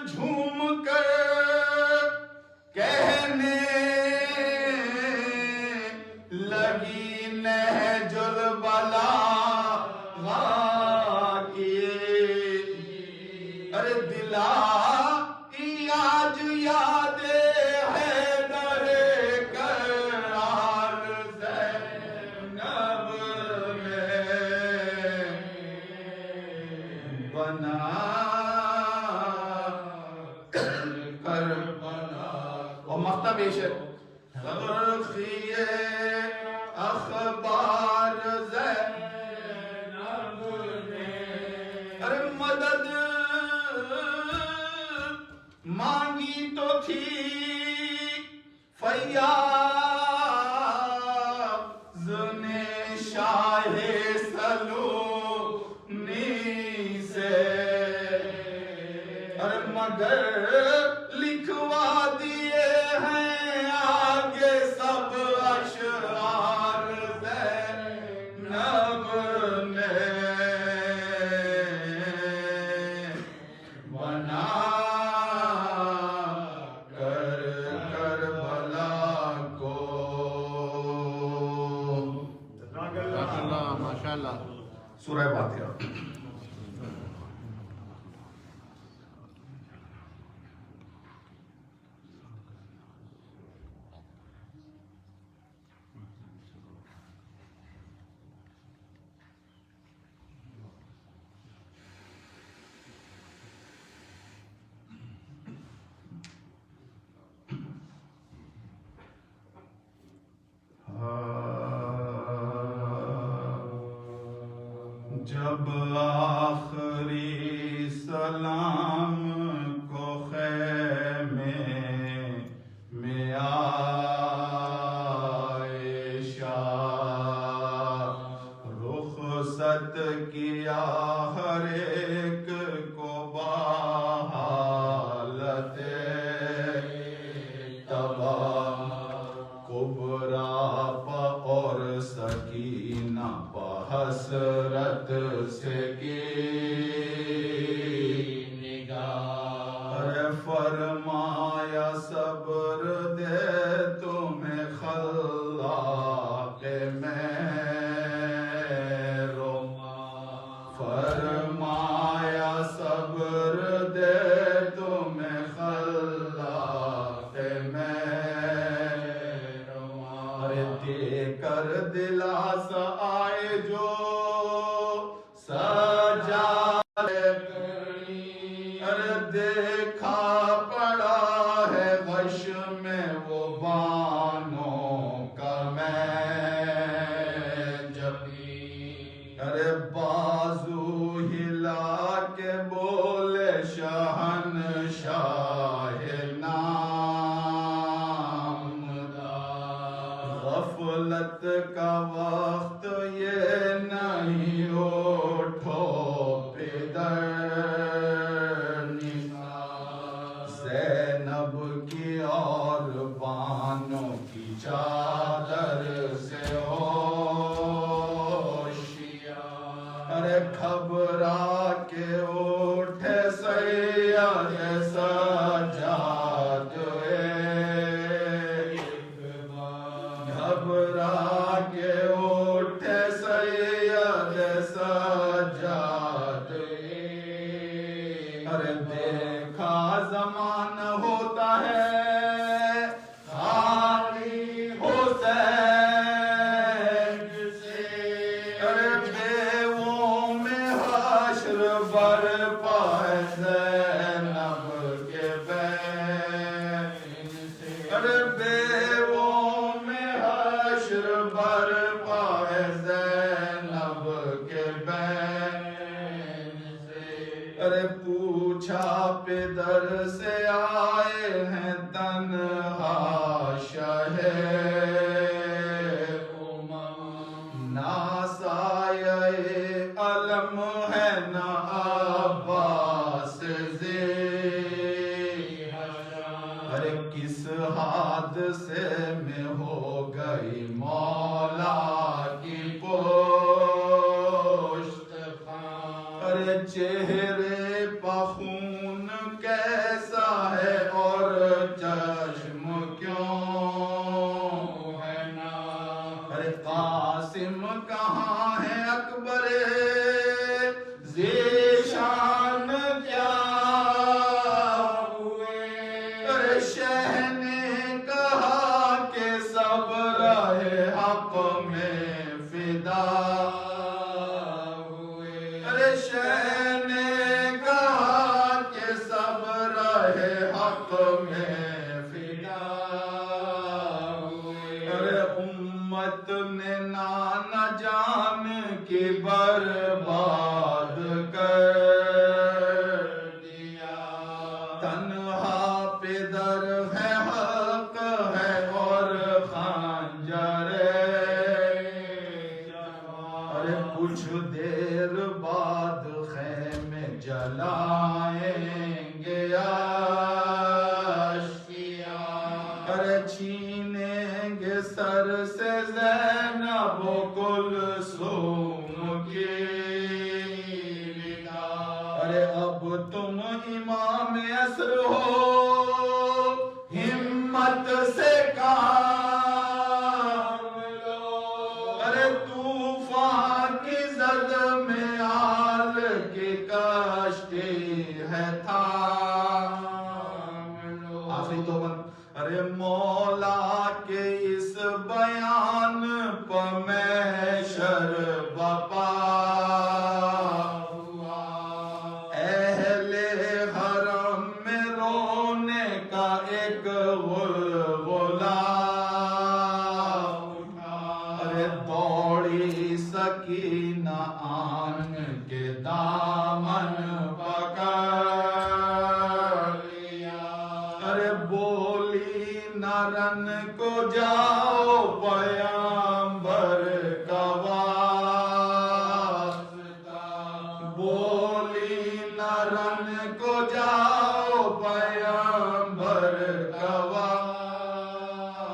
جھوم کر کہنے لگی نہج البلاغہ کی ارے دلا آج یاد حیدر کرار زینب میں بنا کربلا اور مقطع پیش ہے تلخی اخبار زینب نے ارے مدد مانگی تو تھی فیاض نے شاہ سلونی سے ارے مگر لکھوا دیے ہیں آگے سب اشعار زینب نے بنا سورہ فاتحہ جب آخری سلام کو خیمے میں عائشہ رخصت کیا ہر ایک کو بحالت تباہ کبریٰ اور سکینہ حسرت سے کی نگاہ فرمایا صبر دے تمہیں خلاق میرو فرمایا صبر دے تمہیں خلاق میرو دے کر دلاسا آئے جو دیکھا پڑا ہے غش میں وہ بانوں کا میں جبھی ارے بازو ہلا کے بولے شہنشاہ نامدار غفلت کا وقت یہ نہیں اٹھو پدر زینب کی اور بانوں کی چادر سے ہوشیار ارے گھبرا کے اٹھے سید سجاد گھبرا کے اٹھے سید سجاد ارے دیکھا زمانہ ہوتا ہے خالی حسین سے ارے بیووں میں حشر برپا ہے زینب کے بین سے ارے بیووں میں حشر برپا ہے زینب کے بین سے ارے پوچھا پدر سے آئے ہیں تنہا شہ نہ سایہ علم ہے نہ عباس ذی ارے کس حادثے میں ہو گئی مولا کی پشت ارے چہرے پہ خون کیسے حق میں فدا ہوئے. ارے امت نے نانا جان کی برباد کر دیا. تنہا پدر ہے حق ہے اور خنجر. ارے کچھ دیر بعد خیمے جلائیں گے ارے چھینیں گے سر سے زینب و کلثوم کی. ارے اب تم امام عصر ہو ہمت سے کام لو. ارے طوفان کی زد میں آل کی کشتی ہے تھام لو. آخری تو ارے مولا کے اس بیان پہ محشر بپا ہوا. اہل حرم میں رونے کا ایک غلغلہ اٹھا. ارے دوڑی سکینہ آن کے دامن پکڑ لیا. ارے بولی نہ رن کو جاؤ پیامبر کا واسطہ. بولی نہ رن کو جاؤ پیامبر کا واسطہ.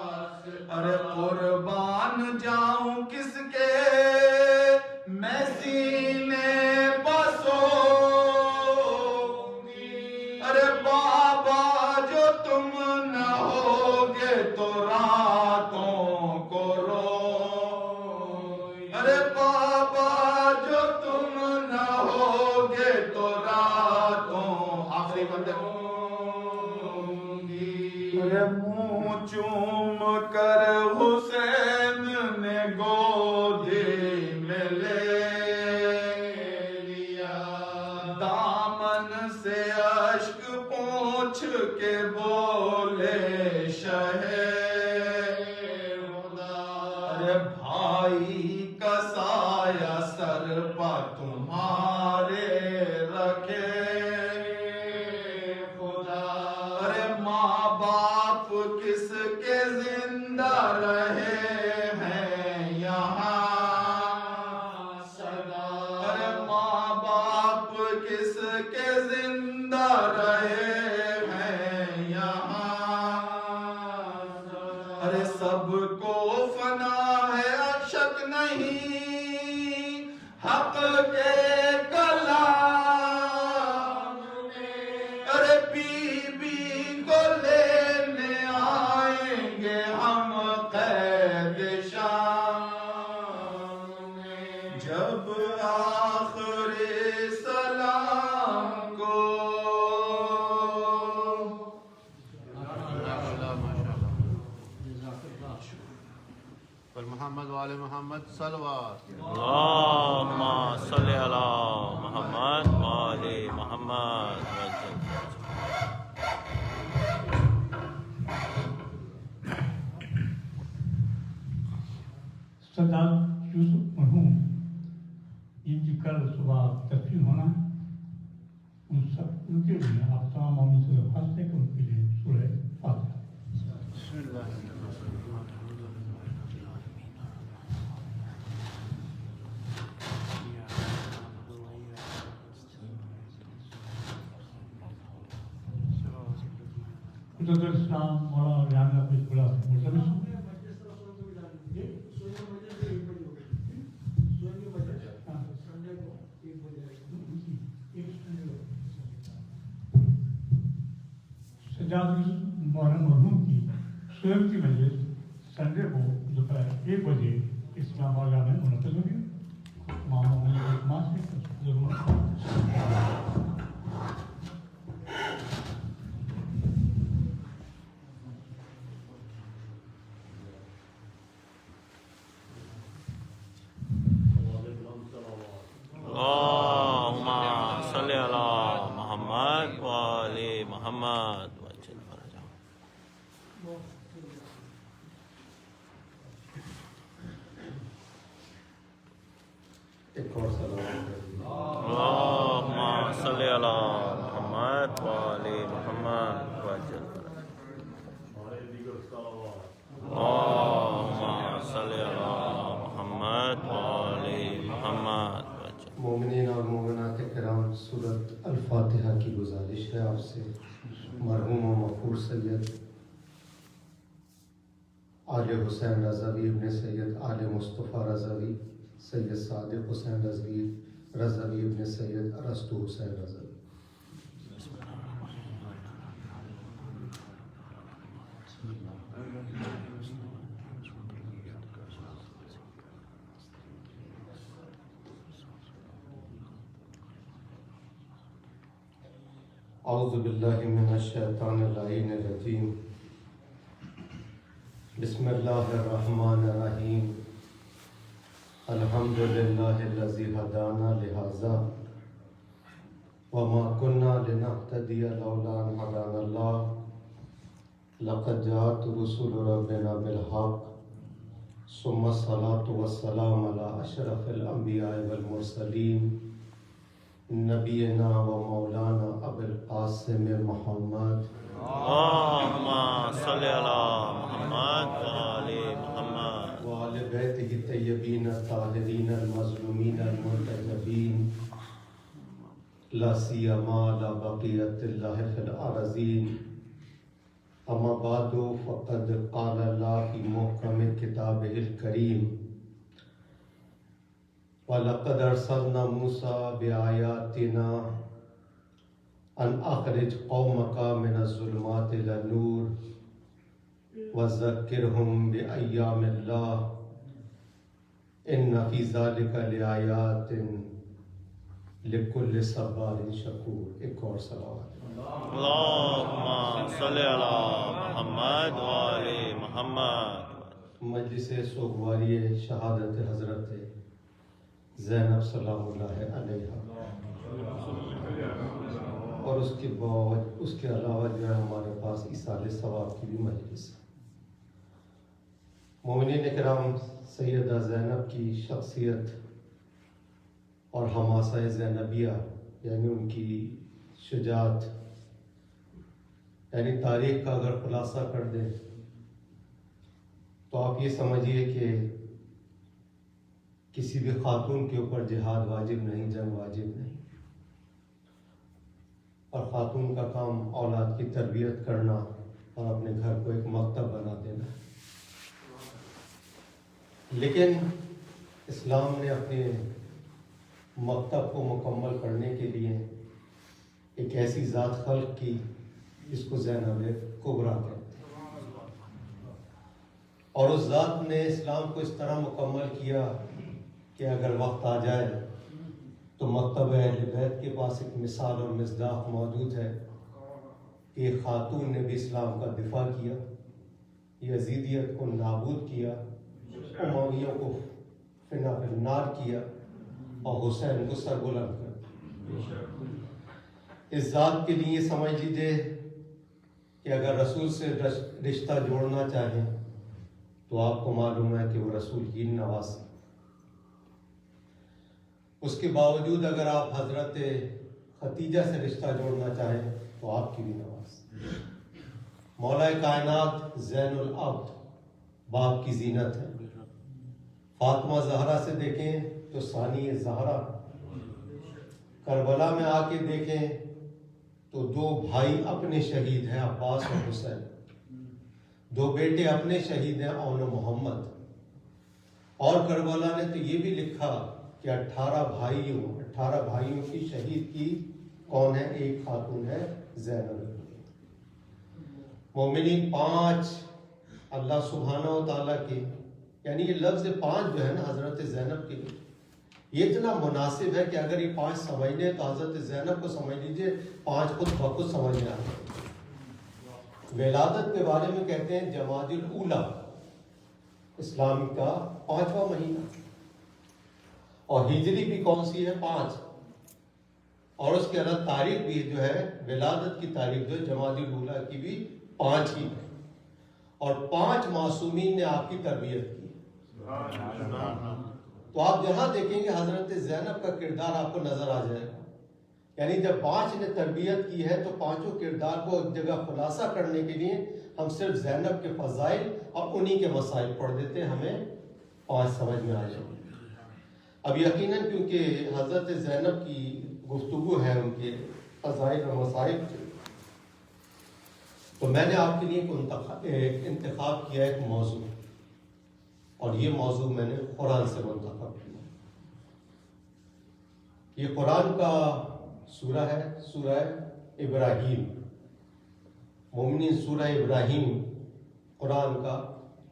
ارے قربان جاؤں کس کے میں سینے بسوں گی. ارے بابا جو تم نہ ہوگے تو راتوں کو رو. ارے بابا جو تم نہ ہوگے تو راتوں آخری بندے گی. ارے منہ چوم کر حسین نے گودی میں لے لیا. دامن سے اشک پوچھ کے بولے شہے خدا. ارے بھائی کا سایہ سر پہ تمہارے رکھے خدا. ارے ماں باپ کس کے زندہ رہے ہیں یہاں سدا. ارے ماں باپ کس کے زندہ رہے ہیں یہاں سدا. ارے سب کو فنا ہے شک نہیں حق کے کلام میں. ارے بی بی کو لینے آئیں گے ہم قید شام میں. جب آخری سلام کو پر محمد والے محمد صلوات. اللهم صل على محمد وآل محمد. سردار یوسف مرحوم جن کی کل صبح تدفین ہونا ان سب ان کے لیے آپ تمام مومن سے درخواست ہے کہ ان کے لیے سورہ فاتحہ. بسم اللہ قدرت الاسلام مولانا ریحان حافظ بڑا ملتمس ہوں سجاد مولانا مرحوم کی سوئم کی مجلس سنڈے کو دوپہر 1 بجے اسلام آباد میں منعقد ہوگی. ماموں نے اعتماد سے ضرور اللهم صل على محمد وآل محمد. ایک اور سلام اللہم صلی علی محمد و آل محمد وجل اللہم صلی علی محمد و آل محمد وجل. مومنین اور مومنات کرام، سورت الفاتحہ کی گزارش ہے آپ سے. مرحوم و مغفور سید آل حسین رضوی ابن سید آل مصطفیٰ رضوی، سید صادق حسین رضوی رضوی ابن سید ارسطو حسین رضوی. اعوذ باللہ من الشیطان اللعین الرجیم. بسم اللہ الرحمن الرحیم. الحمد للہ الذی ہدانا لہذا وما كنا لنهتدی لولا ان ہدانا اللہ. لقد جاءت رسول ربنا بالحق ثم الصلاة والسلام علی اشرف الانبیاء والمرسلین نبینا و مولانا ابو القاسم محمد اللہم صلی علی محمد و آل محمد وآل بیتہ الطیبین الطاہرین المظلومین المنتجبین لا سیما لا بقیت اللہ فی الارضین. اما بعد فقد قال اللہ فی محکم کتابہ الکریم وَلَقَدْ أَرْسَلْنَا مُوسَىٰ بِآيَاتِنَا أَنْ أَخْرِجْ قَوْمَكَ مِنَ الظُّلُمَاتِ إِلَى النُّورِ وَذَكِّرْهُمْ بِأَيَّامِ اللَّهِ إِنَّ فِي ذَلِكَ لِآيَاتٍ لِكُلِّ صَبَّارٍ شَكُورٍ. ایک اور صلوات. اللہم صلی علی محمد و آل محمد. مجلس سوگواری شہادت حضرت زینب سلام اللہ علیہ اور اس کے بعد اس کے علاوہ جو ہے ہمارے پاس ایصال ثواب کی بھی مجلس ہے. مومنین کرام، سیدہ زینب کی شخصیت اور حماسہ زینبیہ یعنی ان کی شجاعت، یعنی تاریخ کا اگر خلاصہ کر دیں تو آپ یہ سمجھیے کہ کسی بھی خاتون کے اوپر جہاد واجب نہیں، جنگ واجب نہیں، اور خاتون کا کام اولاد کی تربیت کرنا اور اپنے گھر کو ایک مکتب بنا دینا. لیکن اسلام نے اپنے مکتب کو مکمل کرنے کے لیے ایک ایسی ذات خلق کی جس کو زینب کبریٰ کہتے ہیں، اور اس ذات نے اسلام کو اس طرح مکمل کیا کہ اگر وقت آ جائے تو مکتب اہل بیت کے پاس ایک مثال اور مصداق موجود ہے کہ ایک خاتون نے بھی اسلام کا دفاع کیا، یزیدیت کو نابود کیا، امویوں کو فنا فی النار کیا اور حسین کو سربلند کر دیا. اس ذات کے لیے سمجھ لیجیے کہ اگر رسول سے رشتہ جوڑنا چاہیں تو آپ کو معلوم ہے کہ وہ رسول کی نواسی. اس کے باوجود اگر آپ حضرت ختیجہ سے رشتہ جوڑنا چاہیں تو آپ کی بھی نواز. مولا کائنات زین العبد باپ کی زینت ہے. فاطمہ زہرا سے دیکھیں تو ثانی زہرا. کربلا میں آ کے دیکھیں تو دو بھائی اپنے شہید ہیں، عباس اور حسین. دو بیٹے اپنے شہید ہیں، اون و محمد. اور کربلا نے تو یہ بھی لکھا کہ 18 بھائیوں کی شہید کی کون ہے؟ ایک خاتون ہے زینب. مومنین 5 اللہ سبحانہ و تعالیٰ کے، یعنی یہ لفظ 5 جو ہے نا حضرت زینب کے لیے یہ اتنا مناسب ہے کہ اگر یہ 5 سمجھ لیں تو حضرت زینب کو سمجھ لیجئے 5 خود بخود سمجھ میں آتے ہیں. ولادت کے بارے میں کہتے ہیں جمادی الاولیٰ، اسلام کا 5واں مہینہ، اور ہجری بھی کون سی ہے؟ 5. اور اس کے علاوہ تاریخ بھی جو ہے ولادت کی تاریخ جو ہے جمادی الاولیٰ کی بھی 5 ہی ہے، اور 5 معصومین نے آپ کی تربیت کی۔ تو آپ جہاں دیکھیں گے حضرت زینب کا کردار آپ کو نظر آ جائے گا، یعنی جب 5 نے تربیت کی ہے تو 5 کردار کو ایک جگہ خلاصہ کرنے کے لیے ہم صرف زینب کے فضائل اور انہی کے مسائل پڑھ دیتے ہیں، ہمیں 5 سمجھ میں آ جائیں گے۔ اب یقیناً کیونکہ حضرت زینب کی گفتگو ہے ان کے فضائل اور مسائل کی، تو میں نے آپ کے لیے ایک انتخاب کیا ایک موضوع، اور یہ موضوع میں نے قرآن سے منتخب کیا۔ یہ قرآن کا سورہ ہے، سورہ ابراہیم۔ مومنین سورہ ابراہیم قرآن کا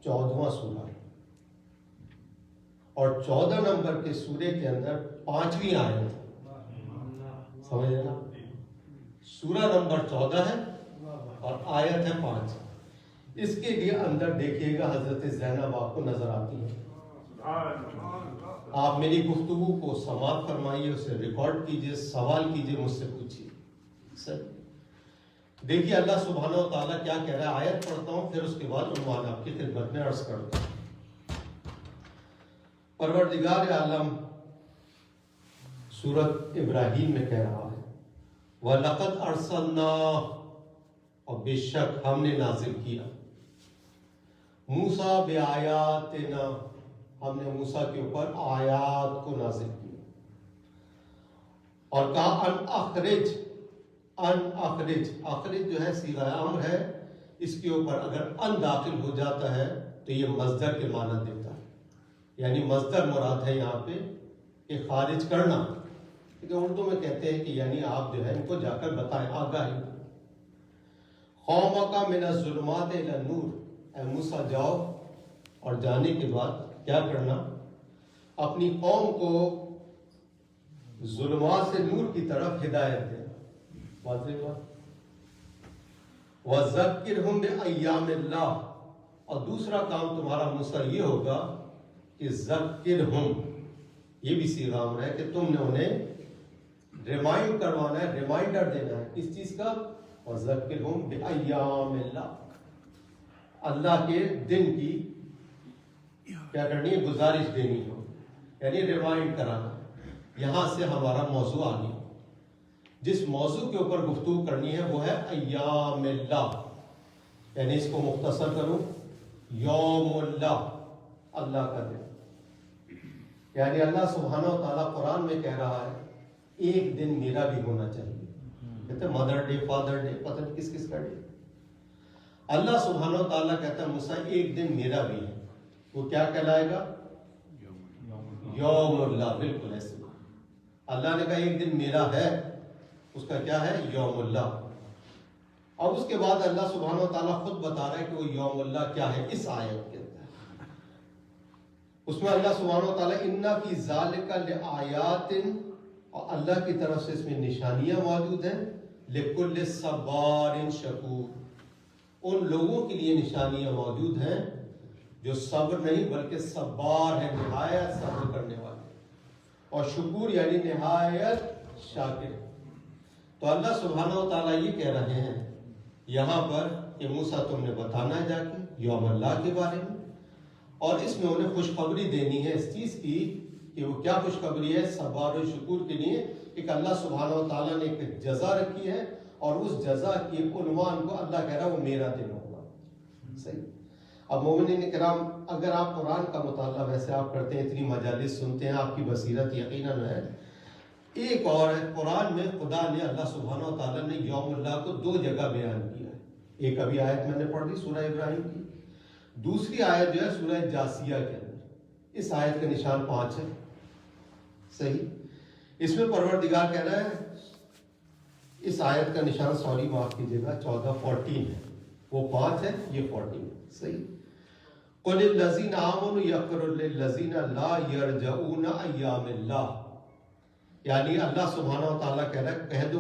14واں سورہ ہے، اور 14 نمبر کے سورے کے اندر 5ویں آیت ہے، سمجھے نا؟ سورہ نمبر 14 ہے اور آیت ہے 5۔ اس کے لیے اندر دیکھیے گا حضرت زینب آپ کو نظر آتی ہے۔ آپ میری گفتگو کو سماعت فرمائیے، اسے ریکارڈ کیجئے، سوال کیجئے، مجھ سے پوچھیے۔ صحیح، دیکھیے اللہ سبحانہ و تعالیٰ کیا کہہ رہا ہے۔ آیت پڑھتا ہوں، پھر اس کے بعد عنوان آپ کی خدمت میں عرض کرتا ہوں۔ پروردگار عالم سورۃ ابراہیم میں کہہ رہا ہے وَلَقَدْ أَرْسَلْنَا، اور بے شک ہم نے نازل کیا، موسیٰ بِآیاتِنَا، ہم نے موسیٰ کے اوپر آیات کو نازل کیا، اور کہا ان اخرج جو ہے صیغہ امر ہے، اس کے اوپر اگر ان داخل ہو جاتا ہے تو یہ مصدر کے معنی دیتا ہے، یعنی مصدر مراد ہے یہاں پہ کہ خارج کرنا، کیونکہ اردو میں کہتے ہیں کہ یعنی آپ جو ہے ان کو جا کر بتائیں، آگاہی۔ قومک من الظلمات الی النور، اے موسیٰ جاؤ اور جانے کے بعد کیا کرنا، اپنی قوم کو ظلمات سے نور کی طرف ہدایت دینا۔ واضح بات۔ وَذَكِّرْهُمْ بِأَيَّامِ اللَّهِ، اور دوسرا کام تمہارا موسیٰ یہ ہوگا کہ ذکرہم، یہ بھی صیغہ امر ہے کہ تم نے انہیں ریمائنڈ کروانا ہے، ریمائنڈر دینا ہے، کس چیز کا؟ وَذَكِّرْهُمْ بِأَيَّامِ اللَّهِ، اللہ کے دن کی کیا کرنی ہے، گزارش دینی ہو، یعنی ریمائنڈ کرانا۔ یہاں سے ہمارا موضوع آ گیا، جس موضوع کے اوپر گفتگو کرنی ہے وہ ہے ایام اللہ، یعنی اس کو مختصر کروں، یوم اللہ، اللہ کا دن۔ یعنی اللہ سبحانہ و تعالیٰ قرآن میں کہہ رہا ہے ایک دن میرا بھی ہونا چاہیے، کہتے ہیں مدر ڈے، فادر ڈے، پتہ نہیں کس کا ڈے۔ اللہ سبحانہ و تعالیٰ کہتا ہے موسیٰ ایک دن میرا بھی ہے، وہ کیا کہلائے گا؟ یوم اللہ، بالکل ایسے۔ اللہ نے کہا ایک دن میرا ہے، اس کا کیا ہے؟ یوم اللہ۔ اور اس کے بعد اللہ سبحانہ و تعالیٰ خود بتا رہا ہے کہ وہ یوم اللہ کیا ہے اس آیت کے اندر۔ اس میں اللہ سبحانہ و تعالیٰ اِنَّ فِي ذَلِكَ لِآیَاتٍ، اور اللہ کی طرف سے اس میں نشانیاں موجود ہیں، لِكُلِّ صَبَّارٍ شَکُورٍ، ان لوگوں کے لیے نشانیاں موجود ہیں جو صبر نہیں بلکہ صبار ہے، نہایت صبر کرنے والے، اور شکور یعنی نہایت شاکر۔ تو اللہ سبحانہ و تعالیٰ یہ کہہ رہے ہیں یہاں پر کہ موسیٰ تم نے بتانا ہے جا کے یوم اللہ کے بارے میں، اور اس میں انہیں خوشخبری دینی ہے اس چیز کی کہ وہ کیا خوشخبری ہے؟ صبر و شکور کے لیے ایک اللہ سبحانہ و تعالیٰ نے ایک جزا رکھی ہے، اور اس جزا کی عنوان کو اللہ کہہ رہا ہے وہ میرا دن ہوگا۔ صحیح۔ اب مومنین کرام، اگر آپ قرآن کا مطالعہ ویسے آپ کرتے ہیں، اتنی مجالس سنتے ہیں، آپ کی بصیرت یقیناً ہے۔ ایک اور ہے، قرآن میں خدا نے، اللہ سبحانہ و تعالیٰ نے یوم اللہ کو 2 جگہ بیان کیا ہے۔ ایک ابھی آیت میں نے پڑھ دی سورہ ابراہیم کی، دوسری آیت جو ہے سورہ جاسیہ کے اندر۔ اس آیت کا نشان 5 ہے، صحیح۔ اس میں پروردگار کہہ رہا ہے، اس آیت کا نشان، سوری معاف کیجیے گا، 14 ہے، وہ 5 ہے، یہ 14 ہے، صحیح۔ قُلِ الَّذِينَ آمَنُوا يَغْفِرُ لِلَّذِينَ لَا يَرْجَعُونَ أَيَّامَ اللَّهِ، یعنی اللہ سبحانہ و تعالیٰ کہہ رہا ہے کہہ دو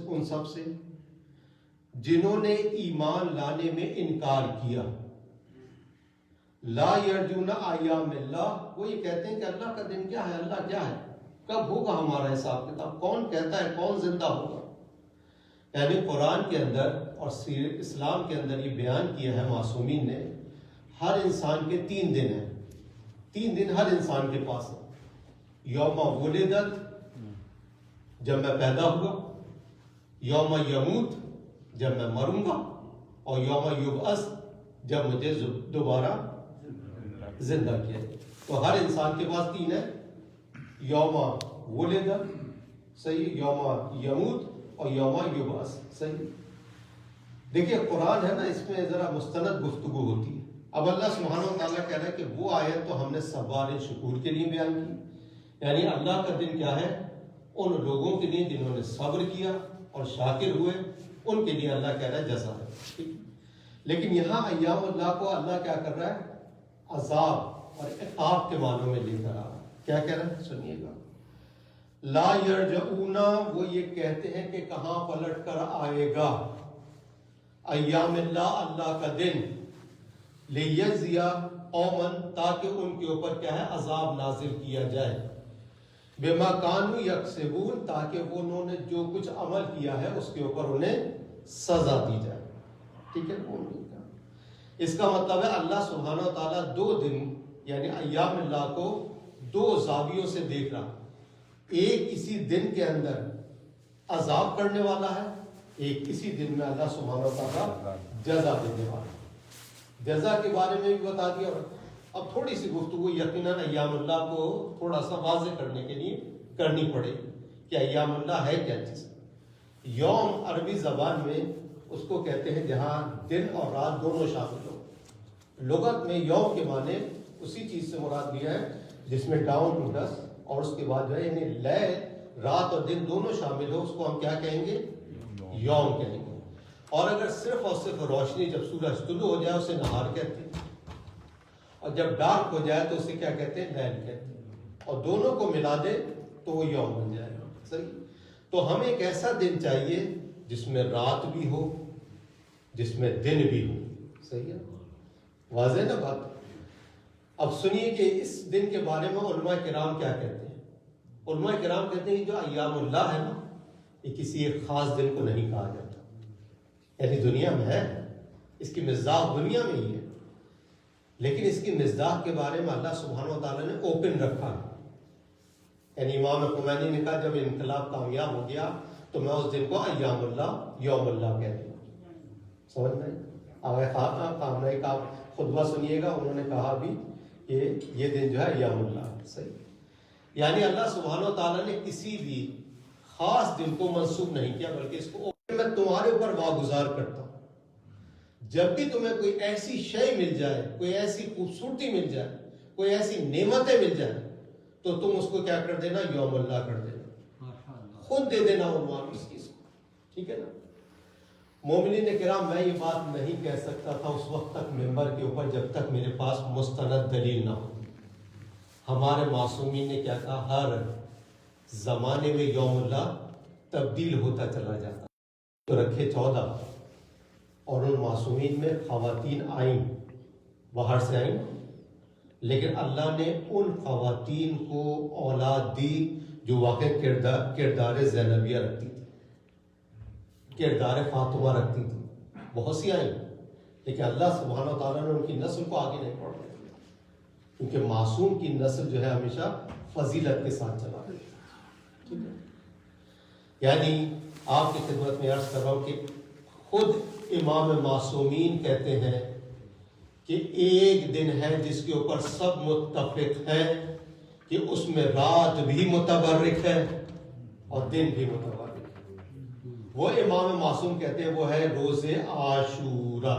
ان سب سے جنہوں نے ایمان لانے میں انکار کیا، لا یرجون ایام اللہ، وہ یہ کہتے ہیں کہ اللہ کا دن کیا ہے، اللہ کیا ہے، کب ہوگا ہمارا حساب کتاب؟ کون کہتا ہے کون زندہ ہوگا؟ یعنی قرآن کے اندر اور اسلام کے اندر یہ بیان کیا ہے معصومین نے، ہر انسان کے 3 دن ہیں، 3 دن ہر انسان کے پاس ہے۔ یوم ولدت، جب میں پیدا ہوا، یوم یموت، جب میں مروں گا، اور یوم یبعث، جب مجھے دوبارہ زندہ کیا۔ تو ہر انسان کے پاس 3 ہے، یوم ولدت صحیح، یوم یموت اور یوم یبعث صحیح۔ دیکھیے قرآن ہے نا، اس میں ذرا مستند گفتگو ہوتی ہے۔ اب اللہ سبحانہ و تعالیٰ کہہ رہا ہے کہ وہ آیت تو ہم نے صبار شکور کے لیے بیان کی، یعنی اللہ کا دن کیا ہے؟ ان لوگوں کے لیے جنہوں نے صبر کیا اور شاکر ہوئے، ان کے لیے اللہ کہہ رہا ہے جزا ہے، ٹھیک۔ لیکن یہاں ایام اللہ کو اللہ کیا کر رہا ہے؟ عذاب اور عقاب کے معنوں میں لے کر آ رہا ہے۔ کیا کہہ رہا ہے؟ سنیے گا۔ لا یرجعون، وہ یہ کہتے ہیں کہ کہاں پلٹ کر آئے گا؟ ایام اللہ، اللہ کا دن، لیجزی قوما، تاکہ ان کے اوپر کیا ہے؟ عذاب نازل کیا جائے، بما کانوا یکسبون، تاکہ وہ انہوں نے جو کچھ عمل کیا ہے اس کے اوپر انہیں سزا دی جائے، ٹھیک ہے۔ اس کا مطلب ہے اللہ سبحانہ و تعالیٰ 2 دن یعنی ایام اللہ کو 2 زاویوں سے دیکھ رہا، ایک اسی دن کے اندر عذاب کرنے والا ہے، ایک اسی دن میں اللہ سبحانہ و تعالیٰ جزا دینے والا ہے۔ جزا کے بارے میں بھی بتا دیا، اور اب تھوڑی سی گفتگو یقیناً ایام اللہ کو تھوڑا سا واضح کرنے کے لیے کرنی پڑے کہ ایام اللہ ہے کیا چیز۔ یوم عربی زبان میں اس کو کہتے ہیں جہاں دن اور رات دونوں شامل ہو۔ لغت میں یوم کے معنی اسی چیز سے مراد لیا ہے جس میں ڈاؤن ٹو ڈسٹ، اور اس کے بعد جو ہے یعنی لیل، رات اور دن دونوں شامل ہو، اس کو ہم کیا کہیں گے؟ یوم کہیں گے۔ اور اگر صرف اور صرف روشنی، جب سورج طلوع ہو جائے اسے نہار کہتے ہیں، اور جب ڈارک ہو جائے تو اسے کیا کہتے ہیں؟ لیل کہتے ہیں، اور دونوں کو ملا دے تو وہ یوم بن جائے گا، صحیح۔ تو ہمیں ایک ایسا دن چاہیے جس میں رات بھی ہو، جس میں دن بھی ہو، صحیح ہے، واضح نا بات۔ اب سنیے کہ اس دن کے بارے میں علماء کرام کیا کہتے ہیں۔ علماء کرام کہتے ہیں جو ایام اللہ ہے نا، یہ کسی ایک خاص دن کو نہیں کہا جاتا، یعنی دنیا میں ہے، اس کی مزاح دنیا میں ہی ہے، لیکن اس کی مزاح کے بارے میں اللہ سبحانہ و تعالیٰ نے اوپن رکھا ہے۔ یعنی امام خمینی نے کہا جب انقلاب کامیاب ہو گیا تو میں اس دن کو ایام اللہ، یوم اللہ کہہ دوں، سمجھ میں آگے کا خطبہ سنیے گا، انہوں نے کہا بھی کہ یہ دن جو ہے ایام اللہ ہے، صحیح۔ یعنی اللہ سبحانہ و تعالیٰ نے کسی بھی خاص دن کو منسوخ نہیں کیا، بلکہ اس کو میں تمہارے اوپر واگزار کرتا ہوں۔ جب بھی تمہیں کوئی ایسی شے مل جائے، کوئی ایسی خوبصورتی مل جائے، کوئی ایسی نعمتیں مل جائیں، تو تم اس کو کیا کر دینا؟ یوم اللہ کر دینا، خود دے دینا عنوان اس چیز کو، ٹھیک ہے نا۔ مومنین کرام، میں یہ بات نہیں کہہ سکتا تھا اس وقت تک ممبر کے اوپر جب تک میرے پاس مستند دلیل نہ ہو۔ ہمارے معصومین نے کیا کہا؟ ہر زمانے میں یوم اللہ تبدیل ہوتا چلا جاتا، تو رکھے 14، اور ان معصومین میں خواتین آئیں، باہر سے آئیں، لیکن اللہ نے ان خواتین کو اولاد دی جو واقع کردار زینبیہ رکھتی تھی، کردار فاطمہ رکھتی تھی، بہت سی آئیں، لیکن اللہ سبحانہ و تعالیٰ نے ان کی نسل کو آگے نہیں بڑھنے دیا، کیونکہ معصوم کی نسل جو ہے ہمیشہ فضیلت کے ساتھ چلا رہی ہے، ٹھیک ہے۔ یعنی آپ کی خدمت میں عرض کر رہا ہوں کہ خود امام معصومین کہتے ہیں کہ ایک دن ہے جس کے اوپر سب متفق ہیں کہ اس میں رات بھی متبرک ہے اور دن بھی متبرک ہے۔ وہ امام معصوم کہتے ہیں وہ ہے روز عاشورہ،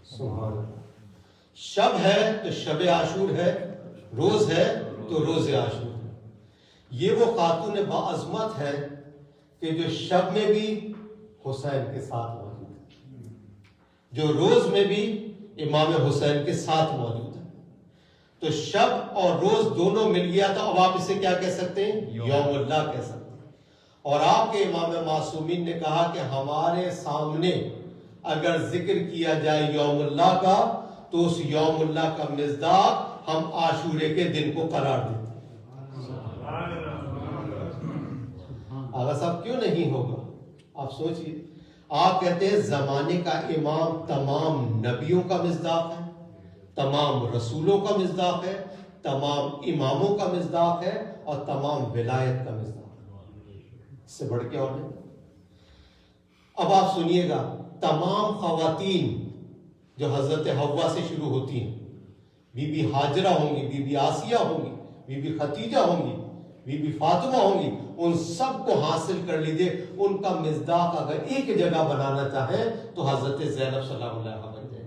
سبحان اللہ۔ شب ہے تو شب عاشور ہے، روز ہے تو روز عاشور ہے۔ یہ وہ خاتون باعظمت ہے کہ جو شب میں بھی حسین کے ساتھ موجود ہے، جو روز میں بھی امام حسین کے ساتھ موجود ہے۔ تو شب اور روز دونوں مل گیا تو اب آپ اسے کیا کہہ سکتے ہیں؟ یوم اللہ کہہ سکتے ہیں۔ اور آپ کے امام معصومین نے کہا کہ ہمارے سامنے اگر ذکر کیا جائے یوم اللہ کا تو اس یوم اللہ کا مصداق ہم عاشورے کے دن کو قرار دیتے ہیں۔ آغا صاحب کیوں نہیں ہوگا؟ آپ سوچئے، آپ کہتے ہیں زمانے کا امام تمام نبیوں کا مصداق ہے، تمام رسولوں کا مصداق ہے، تمام اماموں کا مصداق ہے اور تمام ولایت کا مصداق ہے، اس سے بڑھ کے اور نہیں۔ اب آپ سنیے گا، تمام خواتین جو حضرت حوا سے شروع ہوتی ہیں، بی بی ہاجرہ ہوں گی، بی بی آسیہ ہوں گی، بی بی ختیجہ ہوں گی، بی بی فاطمہ ہوں گی، ان سب کو حاصل کر لیجئے، ان کا مصداق اگر ایک جگہ بنانا چاہیں تو حضرت زینب سلام اللہ علیہ بن جائے۔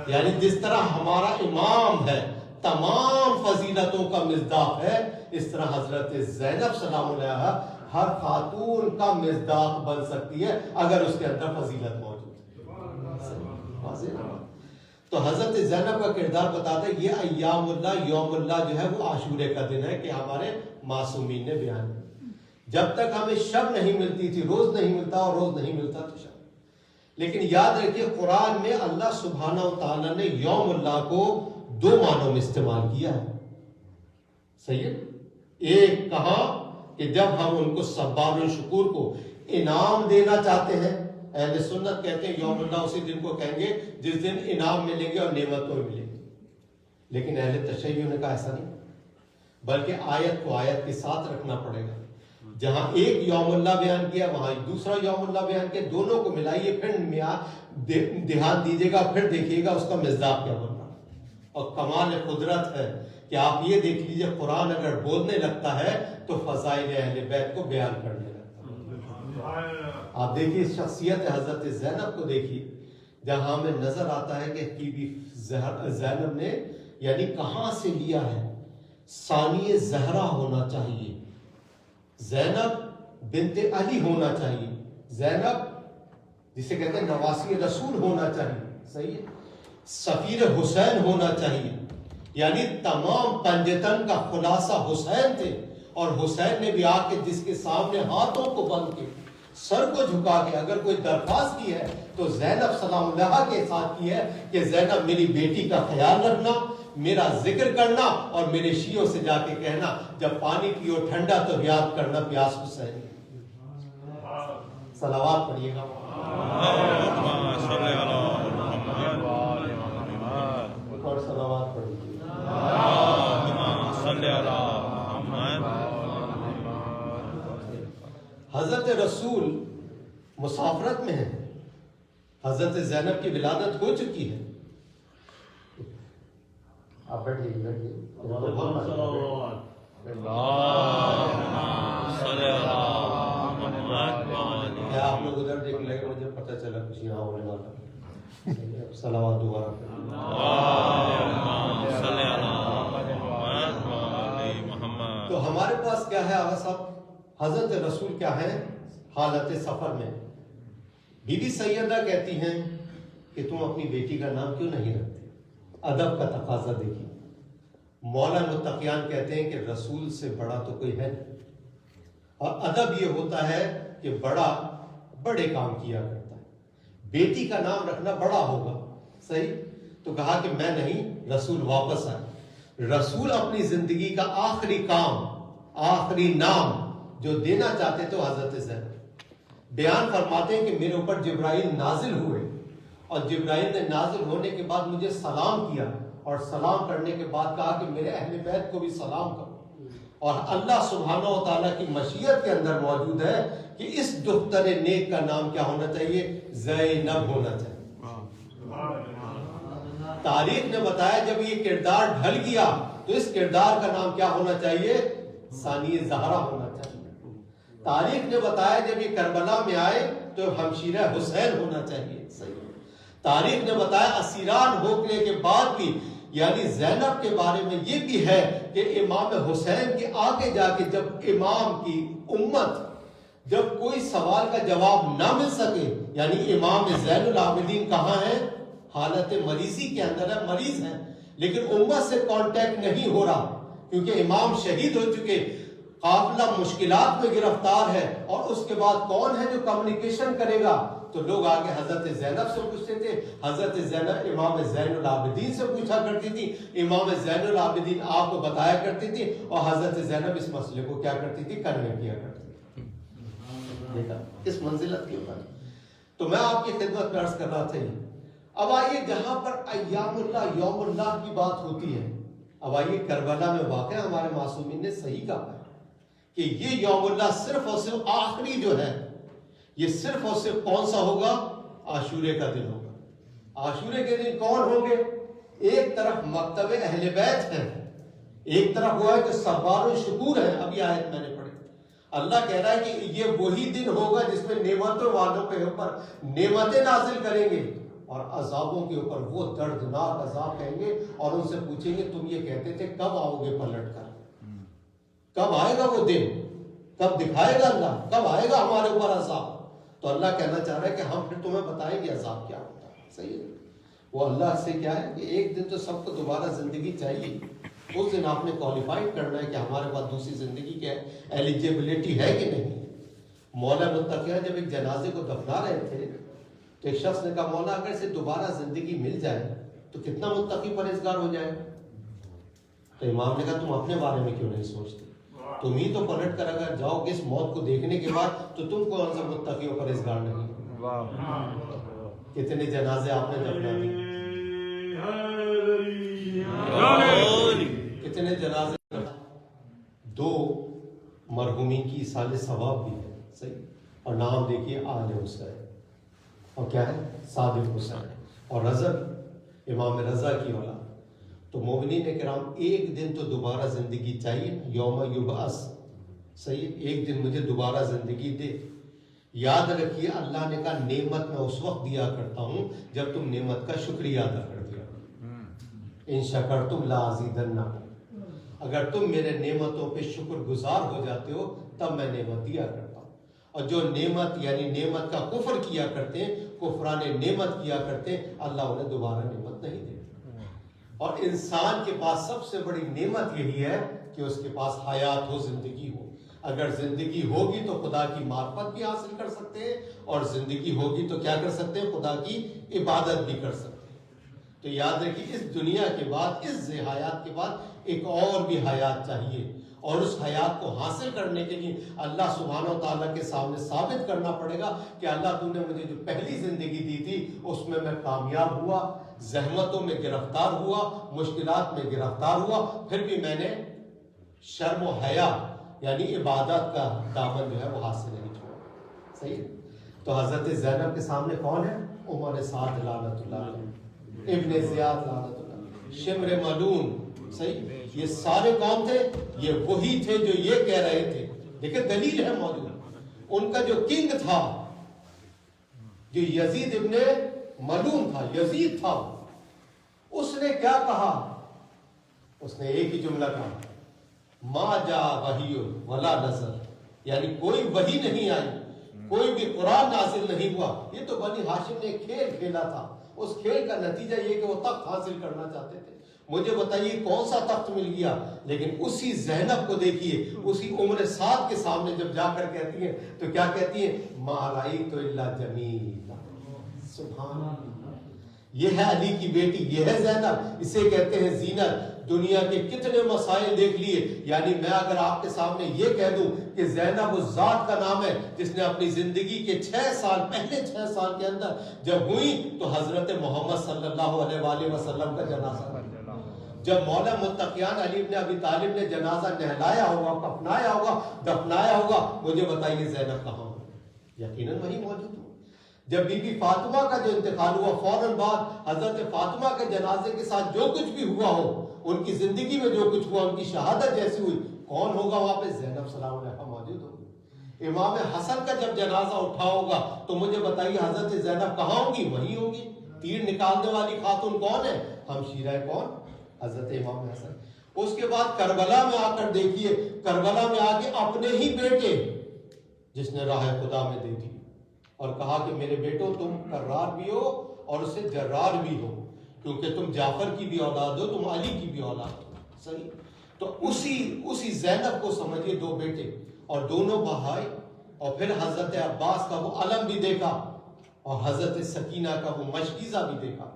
یعنی جس طرح ہمارا امام ہے تمام فضیلتوں کا مصداق ہے، اس طرح حضرت زینب سلام اللہ علیہ ہر خاتون کا مصداق بن سکتی ہے اگر اس کے اندر فضیلت موجود ہے۔ تو حضرت زینب کا کردار بتاتا ہے، یہ ایام اللہ، یوم اللہ جو ہے وہ عاشورے کا دن ہے کہ ہمارے معصومین نے بیان کیا۔ جب تک ہمیں شب نہیں ملتی تھی، روز نہیں ملتا، اور روز نہیں ملتا تو شب۔ لیکن یاد رکھیے قرآن میں اللہ سبحانہ و تعالیٰ نے یوم اللہ کو دو معنوں میں استعمال کیا ہے، صحیح ہے؟ ایک کہاں کہ جب ہم ان کو سبحان الشکور کو انعام دینا چاہتے ہیں، اہل سنت کہتے ہیں یوم اللہ اسی دن کو کہیں گے جس دن انعام ملیں گے اور نعمتوں ملیں گے، لیکن اہل تشیع نے کہا ایسا نہیں، بلکہ آیت کو آیت کے ساتھ رکھنا پڑے گا۔ جہاں ایک یوم اللہ بیان کیا وہاں دوسرا یوم اللہ بیان کیا، دونوں کو ملائیے، پھر دھیان دیجیے گا، پھر دیکھیے گا اس کا مصداق کیا بن رہا۔ اور کمال قدرت ہے کہ آپ یہ دیکھ لیجئے قرآن اگر بولنے لگتا ہے تو فضائل اہل بیت کو بیان کرنے لگتا ہے۔ آپ دیکھیے شخصیت حضرت زینب کو دیکھیے، جہاں ہمیں نظر آتا ہے کہ بی بی زینب نے یعنی کہاں سے لیا ہے، ثانی زہرا ہونا چاہیے، زینب بنت علی ہونا چاہیے، زینب جسے کہتے ہیں نواسی رسول ہونا چاہیے، صحیح ہے، سفیر حسین ہونا چاہیے، یعنی تمام پنجتن کا خلاصہ حسین تھے، اور حسین نے بھی آ کے جس کے سامنے ہاتھوں کو بند کے سر کو جھکا کے اگر کوئی درخواست کی ہے تو زینب سلام اللہ کے ساتھ کی ہے کہ زینب میری بیٹی کا خیال رکھنا، میرا ذکر کرنا، اور میرے شیعوں سے جا کے کہنا جب پانی پیو ٹھنڈا تو یاد کرنا پیاس حسین۔ صلوات پڑھیے گا، اور صلوات پڑھیے۔ حضرت رسول مسافرت میں ہے، حضرت زینب کی ولادت ہو چکی ہے۔ آپ بیٹھیے بیٹھیے، آپ لوگ ادھر دیکھ لیں، مجھے پتہ چلا کچھ یہاں ہونے والا۔ صلوات دوبارہ تو ہمارے پاس کیا ہے آغا صاحب؟ حضرت رسول کیا ہے حالت سفر میں؟ بی بی سیدہ کہتی ہیں کہ تم اپنی بیٹی کا نام کیوں نہیں رکھتے؟ ادب کا تقاضا دیکھیے۔ مولا متقیان کہتے ہیں کہ رسول سے بڑا تو کوئی ہے نہیں، اور ادب یہ ہوتا ہے کہ بڑا بڑے کام کیا کرتا ہے، بیٹی کا نام رکھنا بڑا ہوگا، صحیح؟ تو کہا کہ میں نہیں، رسول واپس آئے۔ رسول اپنی زندگی کا آخری کام، آخری نام جو دینا چاہتے تو حضرت زینب بیان فرماتے ہیں کہ میرے اوپر جبرائیل نازل ہوئے، اور جبرائیل نے نازل ہونے کے بعد مجھے سلام کیا، اور سلام کرنے کے بعد کہا کہ میرے اہل بیت کو بھی سلام کرو، اور اللہ سبحانہ و تعالیٰ کی مشیت کے اندر موجود ہے کہ اس دختر نیک کا نام کیا ہونا چاہیے؟ زینب ہونا چاہیے۔ تاریخ نے بتایا جب یہ کردار ڈھل گیا تو اس کردار کا نام کیا ہونا چاہیے؟ ثانی زہرا ہونا چاہیے۔ تاریخ نے بتایا جب یہ کربلا میں آئے تو ہمشیرہ حسین ہونا چاہیے، صحیح۔ تاریخ نے بتایا اسیران ہونے کے بعد بھی یعنی زینب کے بارے میں یہ بھی ہے کہ امام حسین کے آگے جا کے جب امام کی امت جب کوئی سوال کا جواب نہ مل سکے، یعنی امام زین العابدین کہاں ہیں؟ حالت مریضی کے اندر ہے، مریض ہیں، لیکن امت سے کانٹیکٹ نہیں ہو رہا کیونکہ امام شہید ہو چکے، قافلہ مشکلات میں گرفتار ہے، اور اس کے بعد کون ہے جو کمیونیکیشن کرے گا؟ تو لوگ آگے حضرت زینب سے پوچھتے تھے، حضرت زینب امام زین العابدین سے پوچھا کرتی تھی، امام زین العابدین آپ کو بتایا کرتی تھی، اور حضرت زینب اس مسئلے کو کیا کرتی تھی؟ کنوے کیا کرتی تھی۔ دے گا اس منزلت کے اوپر. تو میں آپ کی خدمت میں عرض کر رہا تھا. اب آئیے جہاں پر ایام اللہ یوم اللہ کی بات ہوتی ہے، اب آئیے کربلا میں واقع ہمارے معصومین نے صحیح کہا ہے کہ یہ یوم اللہ صرف اور صرف آخری جو ہے یہ صرف اور صرف کون سا ہوگا؟ عاشورے کا دن ہوگا. عاشورے کے دن کون ہوں گے؟ ایک طرف مکتب اہل بیت ہے، ایک طرف ہوا ہے کہ سبار و شکور ہے. ابھی آیت میں نے پڑھی، اللہ کہہ رہا ہے کہ یہ وہی دن ہوگا جس میں نعمتوں والوں کے اوپر نعمتیں نازل کریں گے اور عذابوں کے اوپر وہ دردناک عذاب کہیں گے اور ان سے پوچھیں گے تم یہ کہتے تھے کب آؤ گے پلٹ کر، کب آئے گا وہ دن، کب دکھائے گا اللہ، کب آئے گا ہمارے اوپر عذاب. تو اللہ کہنا چاہ رہا ہے کہ ہم پھر تمہیں بتائیں گے عذاب کیا ہوتا ہے. صحیح ہے. وہ اللہ سے کیا ہے کہ ایک دن تو سب کو دوبارہ زندگی چاہیے، اس دن آپ نے کوالیفائڈ کرنا ہے کہ ہمارے پاس دوسری زندگی کی ایلیجیبلٹی ہے کہ نہیں. مولا متقیہ جب ایک جنازے کو دفنا رہے تھے تو ایک شخص نے کہا مولا اگر اسے دوبارہ زندگی مل جائے تو کتنا متقی پرہیزگار ہو جائے. تو امام نے کہا تم اپنے بارے میں کیوں نہیں سوچتے، تم ہی تو پلٹ کر اگر جاؤ گے اس موت کو دیکھنے کے بعد تو تم کون سا متقی و پرہیزگار نہیں. کتنے جنازے آپ نے دفنا دیے، کتنے جنازے. دو مرحومین کی ایصال ثواب بھی ہے. صحیح. اور نام دیکھیے آل حسین اور کیا ہے صادق حسین اور رضا امام رضا کی اولاد. تو مومنین کرام ایک دن تو دوبارہ زندگی چاہیے، یوم یبعث. صحیح. ایک دن مجھے دوبارہ زندگی دے. یاد رکھیے اللہ نے کہا نعمت میں اس وقت دیا کرتا ہوں جب تم نعمت کا شکریہ ادا کر دیا. ان شکرتم لازیدنکم، اگر تم میرے نعمتوں پہ شکر گزار ہو جاتے ہو تب میں نعمت دیا کرتا ہوں. اور جو نعمت یعنی نعمت کا کفر کیا کرتے ہیں، کفران نعمت کیا کرتے ہیں، اللہ انہیں دوبارہ نعمت نہیں دے. اور انسان کے پاس سب سے بڑی نعمت یہی ہے کہ اس کے پاس حیات ہو، زندگی ہو. اگر زندگی ہوگی تو خدا کی معرفت بھی حاصل کر سکتے ہیں اور زندگی ہوگی تو کیا کر سکتے ہیں؟ خدا کی عبادت بھی کر سکتے ہیں. تو یاد رکھیے اس دنیا کے بعد، اس حیات کے بعد ایک اور بھی حیات چاہیے اور اس حیات کو حاصل کرنے کے لیے اللہ سبحانہ و تعالیٰ کے سامنے ثابت کرنا پڑے گا کہ اللہ تو نے مجھے جو پہلی زندگی دی تھی اس میں کامیاب ہوا، زحمتوں میں گرفتار ہوا، مشکلات میں گرفتار ہوا، پھر بھی میں نے شرم و حیا یعنی عبادت کا دامن جو ہے وہ ہاتھ سے نہیں چھوڑا. صحیح. تو حضرت زینب کے سامنے کون ہے؟ عمر سعد لعنت اللہ علیہ، ابن زیاد لعنت اللہ علیہ، شمر ملون. صحیح. یہ سارے کون تھے؟ یہ وہی تھے جو یہ کہہ رہے تھے. دیکھیں دلیل ہے موجود. ان کا جو کنگ تھا جو یزید ابن ملون تھا، یزید تھا، اس نے کیا کہا؟ اس نے ایک ہی جملہ کہا، ما جا وحی ولا نزل، یعنی کوئی وحی نہیں آئی، کوئی بھی قرآن نازل نہیں ہوا. یہ تو بنی ہاشم نے کھیل کھیلا تھا. اس کھیل کا نتیجہ یہ کہ وہ تخت حاصل کرنا چاہتے تھے. مجھے بتائیے کون سا تخت مل گیا؟ لیکن اسی زینب کو دیکھیے، اسی عمر سعد کے سامنے جب جا کر کہتی ہیں تو کیا کہتی ہیں؟ ما رأیت الا جمیلا. سبحان اللہ. یہ ہے علی کی بیٹی، یہ ہے زینب، اسے کہتے ہیں زینت. دنیا کے کتنے مسائل دیکھ لیے، یعنی میں اگر آپ کے سامنے یہ کہہ دوں کہ زینب اس ذات کا نام ہے جس نے اپنی زندگی کے 6 سال پہلے 6 سال کے اندر جب ہوئی تو حضرت محمد صلی اللہ علیہ وآلہ وسلم کا جنازہ، جب مولا متقیان علی بن ابی طالب نے جنازہ نہلایا ہوگا، کفنایا ہوگا، دفنایا ہوگا، مجھے بتائیے زینب کہاں ہو؟ یقیناً وہی موجود ہو. جب بی بی فاطمہ کا جو انتقال ہوا فوراً بعد حضرت فاطمہ کے جنازے کے ساتھ جو کچھ بھی ہوا ہو، ان کی زندگی میں جو کچھ ہوا، ان کی شہادت جیسی ہوئی، کون ہوگا وہاں پہ؟ زینب سلام علیہا موجود ہوگی. امام حسن کا جب جنازہ اٹھا ہوگا تو مجھے بتائیے حضرت زینب کہاں ہوگی؟ وہی ہوگی. تیر نکالنے والی خاتون کون ہے؟ ہمشیرہ کون؟ حضرت امام حسن. اس کے بعد کربلا میں آ کر دیکھیے، کربلا میں آ کے اپنے ہی بیٹے جس نے راہ خدا میں دے دی اور کہا کہ میرے بیٹوں تم کرار بھی ہو اور اس سے جرار بھی ہو، کیونکہ تم جعفر کی بھی اولاد ہو، تم علی کی بھی اولاد ہو. صحیح. تو اسی زینب کو سمجھیے 2 بیٹے اور دونوں بہائی، اور پھر حضرت عباس کا وہ علم بھی دیکھا اور حضرت سکینہ کا وہ مشکیزہ بھی دیکھا.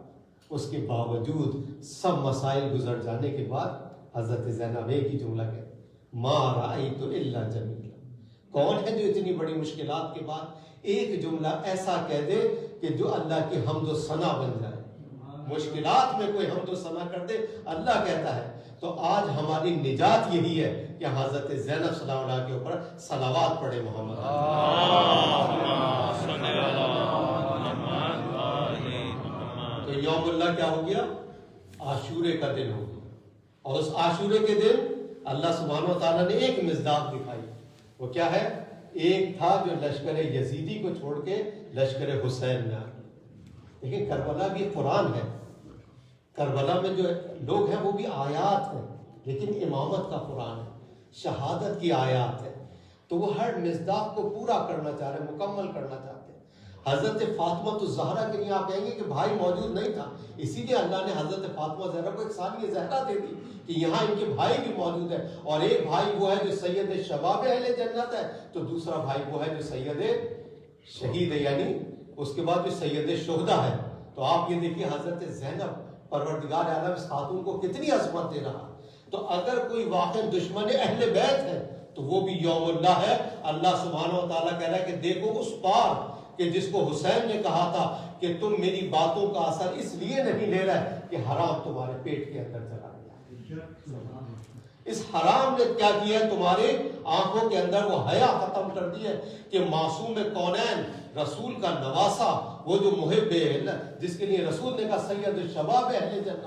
اس کے باوجود سب مسائل گزر جانے کے بعد حضرت زینب ایک ہی جملہ کہتے، ما رأیت الا جمیلا. کون ہے جو اتنی بڑی مشکلات کے بعد ایک جملہ ایسا کہہ دے کہ جو اللہ کی حمد و ثنا بن جائے؟ مشکلات میں کوئی حمد و ثنا کر دے، اللہ کہتا ہے۔ تو آج ہماری نجات یہی ہے کہ حضرت زینب صلی اللہ علیہ کے اوپر صلوات پڑھے محمد۔ تو یوم اللہ کیا ہو گیا؟ عاشورے کا دن ہو گیا، اور اس عاشورے کے دن اللہ سبحانہ و تعالیٰ نے ایک مصداق دکھائی، وہ کیا ہے؟ ایک تھا جو لشکر یزیدی کو چھوڑ کے لشکر حسین میں آ گیا۔ لیکن کربلا بھی قرآن ہے، کربلا میں جو لوگ ہیں وہ بھی آیات ہیں، لیکن امامت کا قرآن ہے، شہادت کی آیات ہے، تو وہ ہر مصداق کو پورا کرنا چاہ رہے ہیں، مکمل کرنا چاہتے ہیں۔ حضرت فاطمہ الزہرا کے لیے آپ کہیں گے کہ بھائی موجود نہیں تھا، اسی لیے اللہ نے حضرت فاطمہ زہرا کو ایک ثانیہ زہرا دے دی کہ یہاں ان کے بھائی بھی موجود ہے، اور ایک بھائی وہ ہے جو سید شباب اہل جنت ہے، تو دوسرا بھائی وہ ہے جو سید شہید ہے، یعنی اس کے بعد جو سید شہداء ہے۔ تو آپ یہ دیکھیے حضرت زینب پروردگار عالم اس خاتون کو کتنی عظمت دے رہا۔ تو اگر کوئی واقع دشمن اہل بیت ہے تو وہ بھی یوم اللہ ہے۔ اللہ سبحانہ و تعالیٰ کہہ رہا ہے کہ دیکھو اس پار کہ جس کو حسین نے کہا تھا کہ تم میری باتوں کا اثر اس لیے نہیں لے رہے کہ حرام تمہارے پیٹ کے اندر چلا گیا۔ اس حرام نے کیا کیا ہے؟ تمہارے آنکھوں کے اندر وہ حیا ختم کر دی ہے کہ معصوم کونین رسول کا نواسا، وہ جو محب ہے جس کے لیے رسول نے کہا سید الشباب اہل جنت،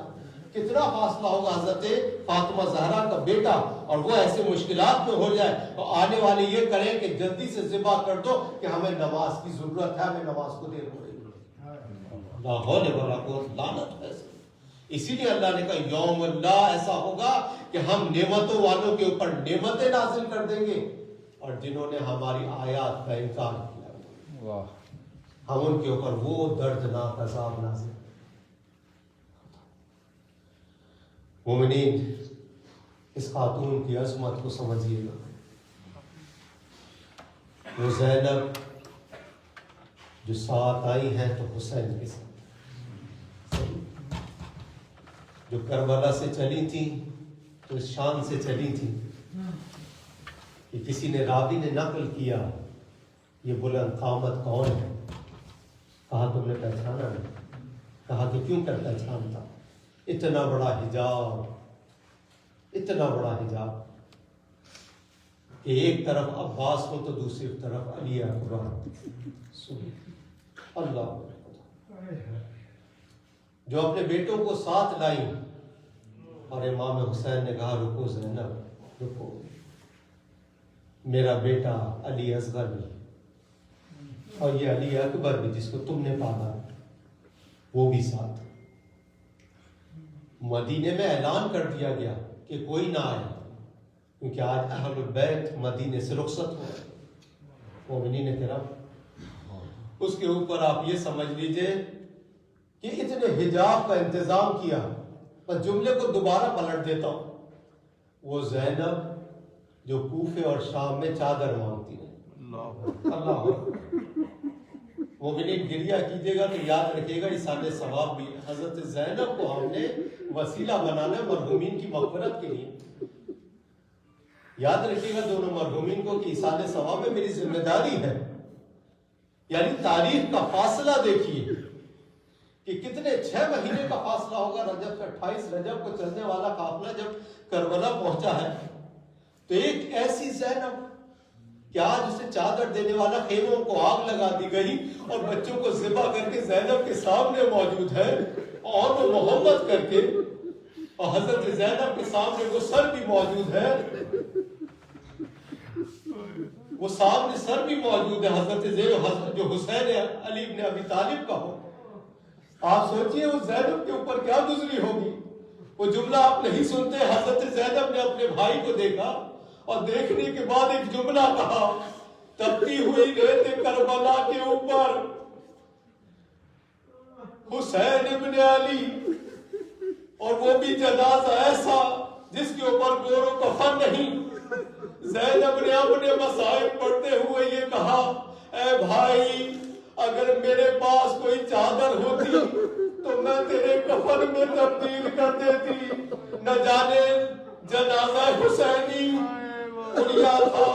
کتنا فاصلہ ہوگا حضرت فاطمہ زہرا کا بیٹا، اور وہ ایسے مشکلات میں ہو جائے تو آنے والے یہ کریں کہ جلدی سے ذبح کر دو کہ ہمیں نماز کی ضرورت ہے، ہمیں نماز کو دیر ہو رہی ہے۔ لا حول ولا قوت، لعنت ہے۔ اسی لیے اللہ نے کہا یوم اللہ ایسا ہوگا کہ ہم نعمتوں والوں کے اوپر نعمتیں نازل کر دیں گے، اور جنہوں نے ہماری آیات کا انکار کیا ہم ان کے اوپر وہ دردناک عذاب نازل۔ مومنین، اس خاتون کی عظمت کو سمجھیے گا۔ وہ زینب جو ساتھ آئی ہیں تو حسین کے ساتھ، جو کربلا سے چلی تھی تو اس شان سے چلی تھی کہ کسی نے راوی نے نقل کیا یہ بلند قامت کون ہے؟ کہا تم نے پہچانا نہیں؟ کہا کہ کیوں کر پہچانتا؟ اتنا بڑا حجاب، اتنا بڑا حجاب کہ ایک طرف عباس کو تو دوسری طرف علی اکبر۔ اللہ جو اپنے بیٹوں کو ساتھ لائیں، اور امام حسین نے کہا رکو زینب رکو، میرا بیٹا علی اصغر بھی اور یہ علی اکبر بھی جس کو تم نے پالا وہ بھی ساتھ۔ مدینے میں اعلان کر دیا گیا کہ کوئی نہ آئے، کیونکہ آج اہل البیت مدینے سے رخصت ہو گئے۔ مومنین کرام، اس کے اوپر آپ یہ سمجھ لیجئے کہ اتنے حجاب کا انتظام کیا۔ بس جملے کو دوبارہ پلٹ دیتا ہوں، وہ زینب جو کوفے اور شام میں چادر مانگتی ہے، اللہ مومنین گریہ کیجیے گا تو یاد رکھیے گا ایصال ثواب بھی حضرت زینب کو ہم نے وسیلہ بنانا مرحومین کی مغفرت کے لیے۔ یاد رکھیے گا دونوں مرحومین کو کہ ایصال ثواب میں میری ذمہ داری ہے۔ یعنی تاریخ کا فاصلہ دیکھیے کہ کتنے 6 مہینے کا فاصلہ ہوگا۔ رجب کا 28 رجب کو چلنے والا قافلہ جب کربلا پہنچا ہے تو ایک ایسی زینب کہ آج اسے چادر دینے والا خیموں کو آگ لگا دی گئی اور بچوں کو ذبح کر کے زینب کے سامنے موجود ہے، اور وہ محبت کر کے، اور حضرت زینب کے سامنے وہ سر بھی موجود ہے، وہ سامنے سر بھی موجود ہے حضرت زینب جو حسین علی ابن ابی طالب کا ہو۔ آپ سوچئے اس زینب کے اوپر کیا گزری ہوگی۔ وہ جملہ آپ نہیں سنتے، حضرت زینب نے اپنے بھائی کو دیکھا اور دیکھنے کے بعد ایک جملہ کہا، تپتی ہوئی ریت کربلا کے اوپر حسین ابن علی، اور وہ بھی جنازہ ایسا جس کے اوپر گور و کفن نہیں۔ زینب نے اپنے مصائب پڑھتے ہوئے یہ کہا، اے بھائی اگر میرے پاس کوئی چادر ہوتی تو میں تیرے کفن میں تبدیل کر دیتی، نہ جانے جنازہ حسینی اڑیا تھا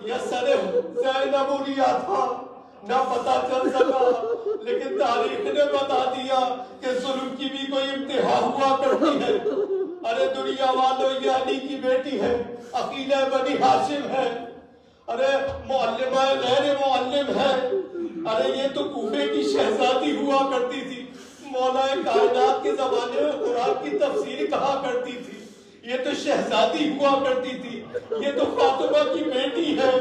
یا سر زینب اڑیا تھا نہ پتا چل سکا، لیکن تاریخ نے بتا دیا کہ ظلم کی بھی کوئی انتہا ہوا کرتی ہے۔ ارے دنیا والوں، یہ علی کی بیٹی ہے، عقیلہ بنی ہاشم ہے، ارے معلمہ غیر معلم ہے، ارے یہ تو کوفے کی شہزادی ہوا کرتی تھی، مولا کائنات کے زمانے میں قرآن کی تفسیر کہا کرتی تھی، یہ تو شہزادی ہوا کرتی تھی، یہ تو فاطمہ کی بیٹی ہے،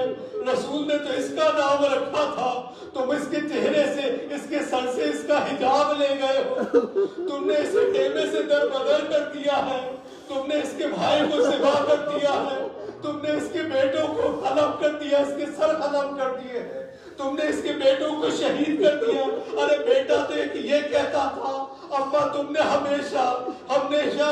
رسول نے تو اس کا نام رکھا تھا، تم اس کے چہرے سے، اس کے سر سے اس کا حجاب لے گئے ہو، تم نے اسے خیمے سے در بدر کر دیا ہے، تم نے اس کے بھائی کو ذبح کر دیا ہے، تم نے اس کے بیٹوں کو قلم کر دیا، اس کے سر قلم کر دیے ہیں، تم نے اس کے بیٹوں کو شہید کر دیا۔ ارے بیٹا تو ایک یہ کہتا تھا، اما تم نے ہمیشہ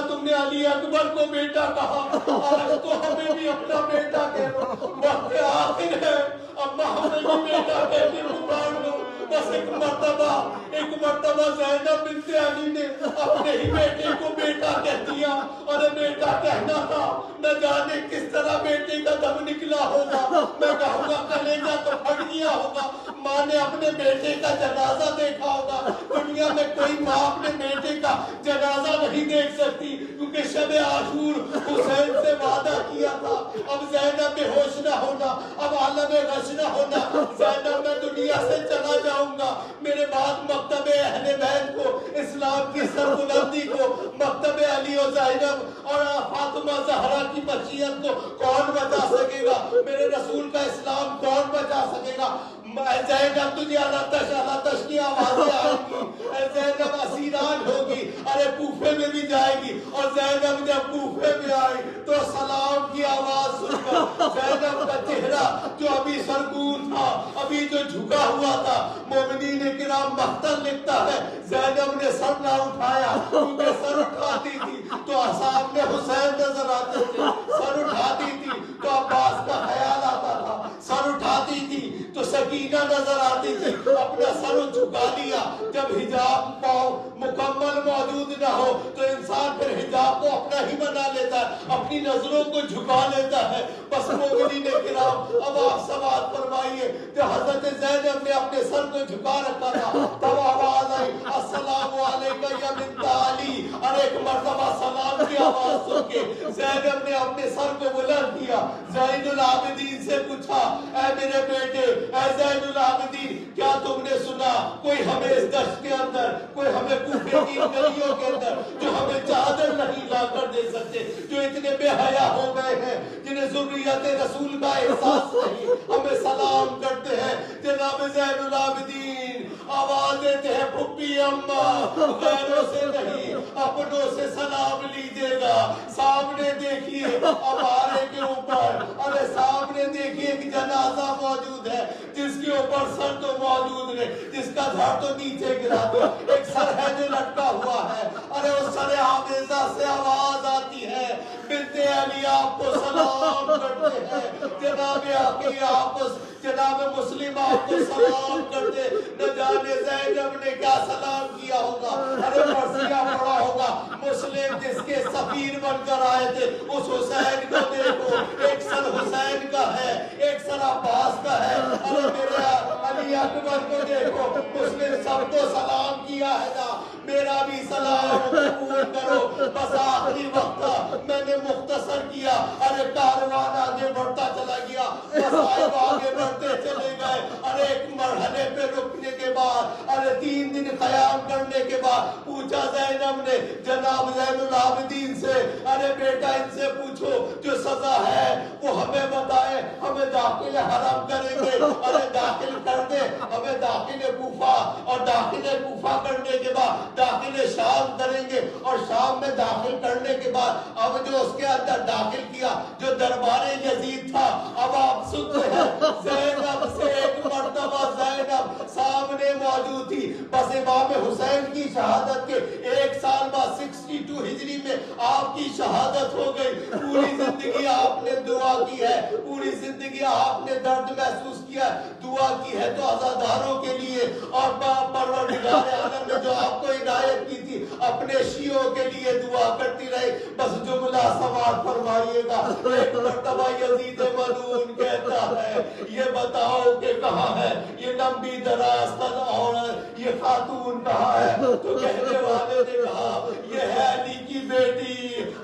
تم نے علی اکبر کو بیٹا کہا، آج تو ہمیں بھی اپنا بیٹا کہہ، وقت آخر ہے، اما ہمیں بھی بیٹا کہہ کے پکار دو۔ بس ایک مرتبہ زینب بنت علی نے اپنے ہی بیٹے کو بیٹا کہہ دیا، ارے بیٹا کہنا تھا، نہ جانے کس طرح بیٹے کا دم نکلا ہوگا، میں کہوں گا کلیجہ تو پھٹ گیا ہوگا، ماں نے اپنے بیٹے کا جنازہ دیکھا ہوگا، دنیا میں کوئی ماں اپنے بیٹے کا جنازہ نہیں دیکھ سکتی، کیونکہ شب عاشور حسین سے وعدہ کیا تھا، اب زینب بے ہوش نہ ہونا، اب عالم غش نہ ہونا، زینب میں دنیا سے چلا جاؤں گا، میرے بعد مکتب اہل بیت کو، اسلام کی سربلندی کو، مکتب علی و زینب اور فاطمہ زہرا کی بچیت کو کون بچا سکے گا؟ میرے رسول کا اسلام کون بچا سکے گا؟ اے زینب تجھے علاتش کی آوازیں آئیں گی، اے زینب اسیران ہوگی، ارے کوفے میں بھی جائے گی، اور زینب جب کوفے میں آئی تو سلام کی آواز سن کر زینب کا چہرہ جو ابھی سرگون تھا، ابھی جو جھکا ہوا تھا، مومنین کرام مختل لکھتا ہے زینب نے سر نہ اٹھایا، کیونکہ سر اٹھاتی تھی تو سامنے حسین نظر آتے تھے، سر اٹھاتی تھی تو عباس کا خیال آتا تھا، سر اٹھاتی تھی تو سکینہ نظر آتی تھی، اپنا سر جھکا لیا۔ جب حجاب پاؤں مکمل موجود نہ ہو تو انسان پھر حجاب کو اپنا ہی بنا لیتا ہے، اپنی نظروں کو جھکا لیتا ہے۔ بس مومنین کرام اب آپ سماعت فرمائیے کہ حضرت زینب نے اپنے سر کو جھکا رکھا تھا، تب آواز آئی السلام علیکم یا بنت علی، اور ایک مرتبہ سلام کی آواز سن کے زینب نے اپنے سر کو بلند کیا، زین العابدین سے پوچھا اے میرے بیٹے، اے زین العابدین کیا تم نے سنا کوئی ہمیں اس دشت کے اندر، کوئی ہمیں کوفے کی گلیوں کے اندر جو ہمیں چادر نہیں لا کر دے سکتے، جو اتنے بے حیا ہو گئے ہیں، جنہیں ذریت رسول کا احساس نہیں، ہمیں سلام کرتے ہیں۔ جناب زین العابدین آواز دیتے ہیں پھپھی اماں غیروں سے نہیں اپنوں سے سلام لیجیے گا۔ سامنے دیکھیے ہمارے کے اوپر، ارے سامنے دیکھیے ایک جنازہ موجود ہے جس کے اوپر سر تو موجود نہیں، جس کا دھڑ تو نیچے گرا دیا، ایک سر ہے جو لٹکا ہوا ہے، ارے اس سر حافظہ سے آواز آتی ہے بنت علی آپ کو سلام کرتے ہیں، جناب عقیل آپ کو، جناب مسلم آپ کو سلام کرتے، نہ جانے زینب نے کیا سلام کیا ہوگا، ارے مرثیہ پڑھا ہوگا، مسلم جس کے سفیر بن کر آئے تھے، اس حسین کو دیکھو، ایک سر حسین کا ہے، ایک سر عباس کا ہے، ارے میرے علی اکبر کو دیکھو، مسلم سب کو سلام کیا ہے نا، میرا بھی سلام قبول کرو۔ بس آخری وقت میں نے مختصر کیا، ارے کاروان آگے بڑھتا چلا گیا، مصائب آگے بڑھتے چلے گئے، ارے ایک مرحلے پہ رکنے کے بعد، ارے 3 دن قیام کرنے کے بعد پوچھا زینب نے جناب زین العابدین سے، ارے بیٹا ان سے پوچھو جو سزا ہے وہ ہمیں بتائے، ہمیں داخل حرم کریں گے، ارے داخل کر دے ہمیں داخل کوفہ، اور داخل کوفہ کرنے کے بعد داخل شام کریں گے، اور شام میں داخل کرنے کے بعد اب جو اس کے اندر داخل کیا جو دربار یزید تھا، اب آپ سنتے ہیں زینب سے ایک مرتبہ زینب سامنے موجود تھی، بس امام حسین کی شہادت کے 1 سال بعد 62 ہجری میں آپ کی شہادت ہو گئی۔ پوری زندگی آپ نے دعا کی ہے، پوری زندگی آپ نے درد محسوس کیا، دعا کی ہے تو عزاداروں کے لیے، اور پروردگار عالم نے جو آپ کو عنایت کی تھی اپنے شیعوں کے لیے دعا کرتی رہی۔ بس جملہ سماعت فرمائیے گا. ایک مرتبہ یزید ملعون کہتا ہے یہ بتاؤ کہ کہاں ہے یہ لمبی دراز تن عورت, یہ خاتون کہاں ہے؟ تو کہنے والے نے کہا یہ ہے علی کی بیٹی.